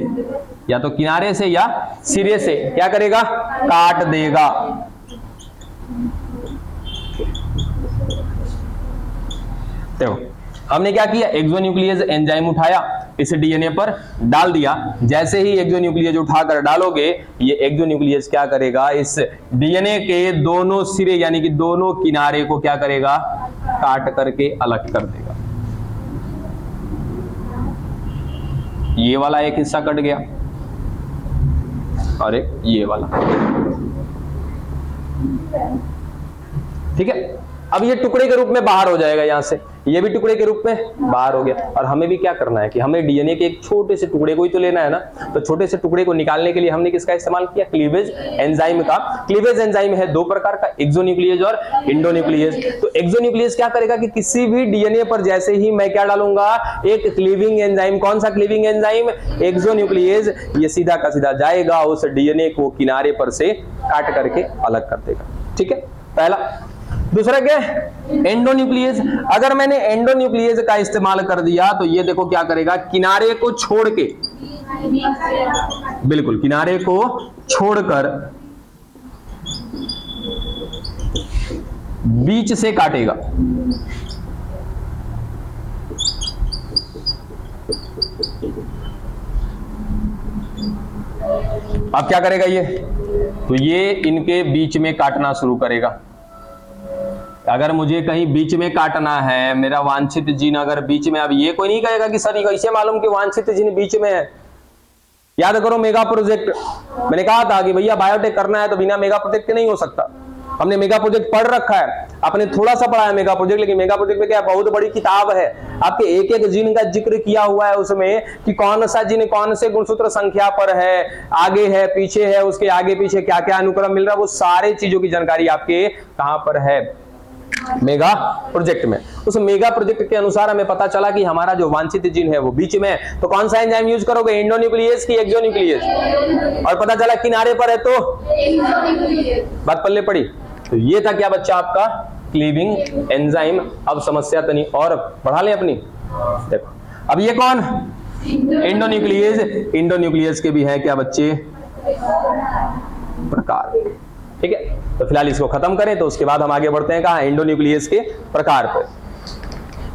या तो किनारे से या सिरे से क्या करेगा, काट देगा। देखो हमने क्या किया, एक्सोन्यूक्लियस एंजाइम उठाया, इसे डीएनए पर डाल दिया। जैसे ही एक्सोन्यूक्लियस उठाकर डालोगे, ये एक्सोन्यूक्लियस क्या करेगा, इस डीएनए के दोनों सिरे यानी कि दोनों किनारे को क्या करेगा, काट करके अलग कर देगा। ये वाला एक हिस्सा कट गया और एक ये वाला, ठीक है। अब ये टुकड़े के रूप में बाहर हो जाएगा यहां से। ये भी टुकड़े के रूप में बाहर हो गया। और हमें भी क्या करना है कि हमें डीएनए के एक छोटे से टुकड़े को ही तो लेना है ना, तो छोटे से टुकड़े को निकालने के लिए हमने किसका इस्तेमाल किया, क्लीवेज एंजाइम का। क्लीवेज एंजाइम है दो प्रकार का, एक्सोन्यूक्लियेज और इंडोन्यूक्लियेज। तो एक्सोन्यूक्लियेज क्या करेगा कि किसी भी डीएनए पर जैसे ही मैं क्या डालूंगा, एक क्लीविंग एंजाइम, कौन सा क्लीविंग एंजाइम, एक्सोन्यूक्लियेज, ये सीधा का सीधा जाएगा उस डीएनए को किनारे पर से काट करके अलग कर देगा। ठीक है, पहला। दूसरा क्या है, एंडोन्यूक्लियेज। अगर मैंने एंडोन्यूक्लियेज का इस्तेमाल कर दिया तो ये देखो क्या करेगा, किनारे को छोड़ के, बिल्कुल किनारे को छोड़कर बीच से काटेगा। अब क्या करेगा ये, तो ये इनके बीच में काटना शुरू करेगा। अगर मुझे कहीं बीच में काटना है, मेरा वांछित जीन अगर बीच में, अब ये कोई नहीं कहेगा कि सर कैसे मालूम कि वांछित जीन बीच में है। याद करो मेगा प्रोजेक्ट, मैंने कहा था कि भैया बायोटेक करना है तो बिना मेगा प्रोजेक्ट के नहीं हो सकता। हमने मेगा प्रोजेक्ट पढ़ रखा है, आपने थोड़ा सा पढ़ा है मेगा प्रोजेक्ट, लेकिन मेगा प्रोजेक्ट में क्या बहुत बड़ी किताब है, आपके एक एक जीन का जिक्र किया हुआ है उसमें कि कौन सा जीन कौन से गुणसूत्र संख्या पर है, आगे है पीछे है, उसके आगे पीछे क्या क्या अनुक्रम मिल रहा है, वो सारे चीजों की जानकारी आपके कहां पर है, मेगा प्रोजेक्ट में। उस मेगा प्रोजेक्ट के अनुसार हमें पता चला कि हमारा जो वांछित जीन है वो बीच में है, तो कौन सा एंजाइम यूज करोगे, एंडोन्यूक्लियेज की एक्सोन्यूक्लियेज, और पता चला किनारे पर है तो बात पल्ले पड़ी। तो ये था क्या बच्चा आपका क्लीविंग एंजाइम। अब समस्या तनी और बढ़ा लें अपनी, देखो अब ये कौन, एंडोन्यूक्लियेज। इंडोन्यूक्लियेज के भी है क्या बच्चे, प्रकार। ठीक है, तो फिलहाल इसको खत्म करें, तो उसके बाद हम आगे बढ़ते हैं कहाँ, इंडोन्यूक्लियेज के प्रकार पर।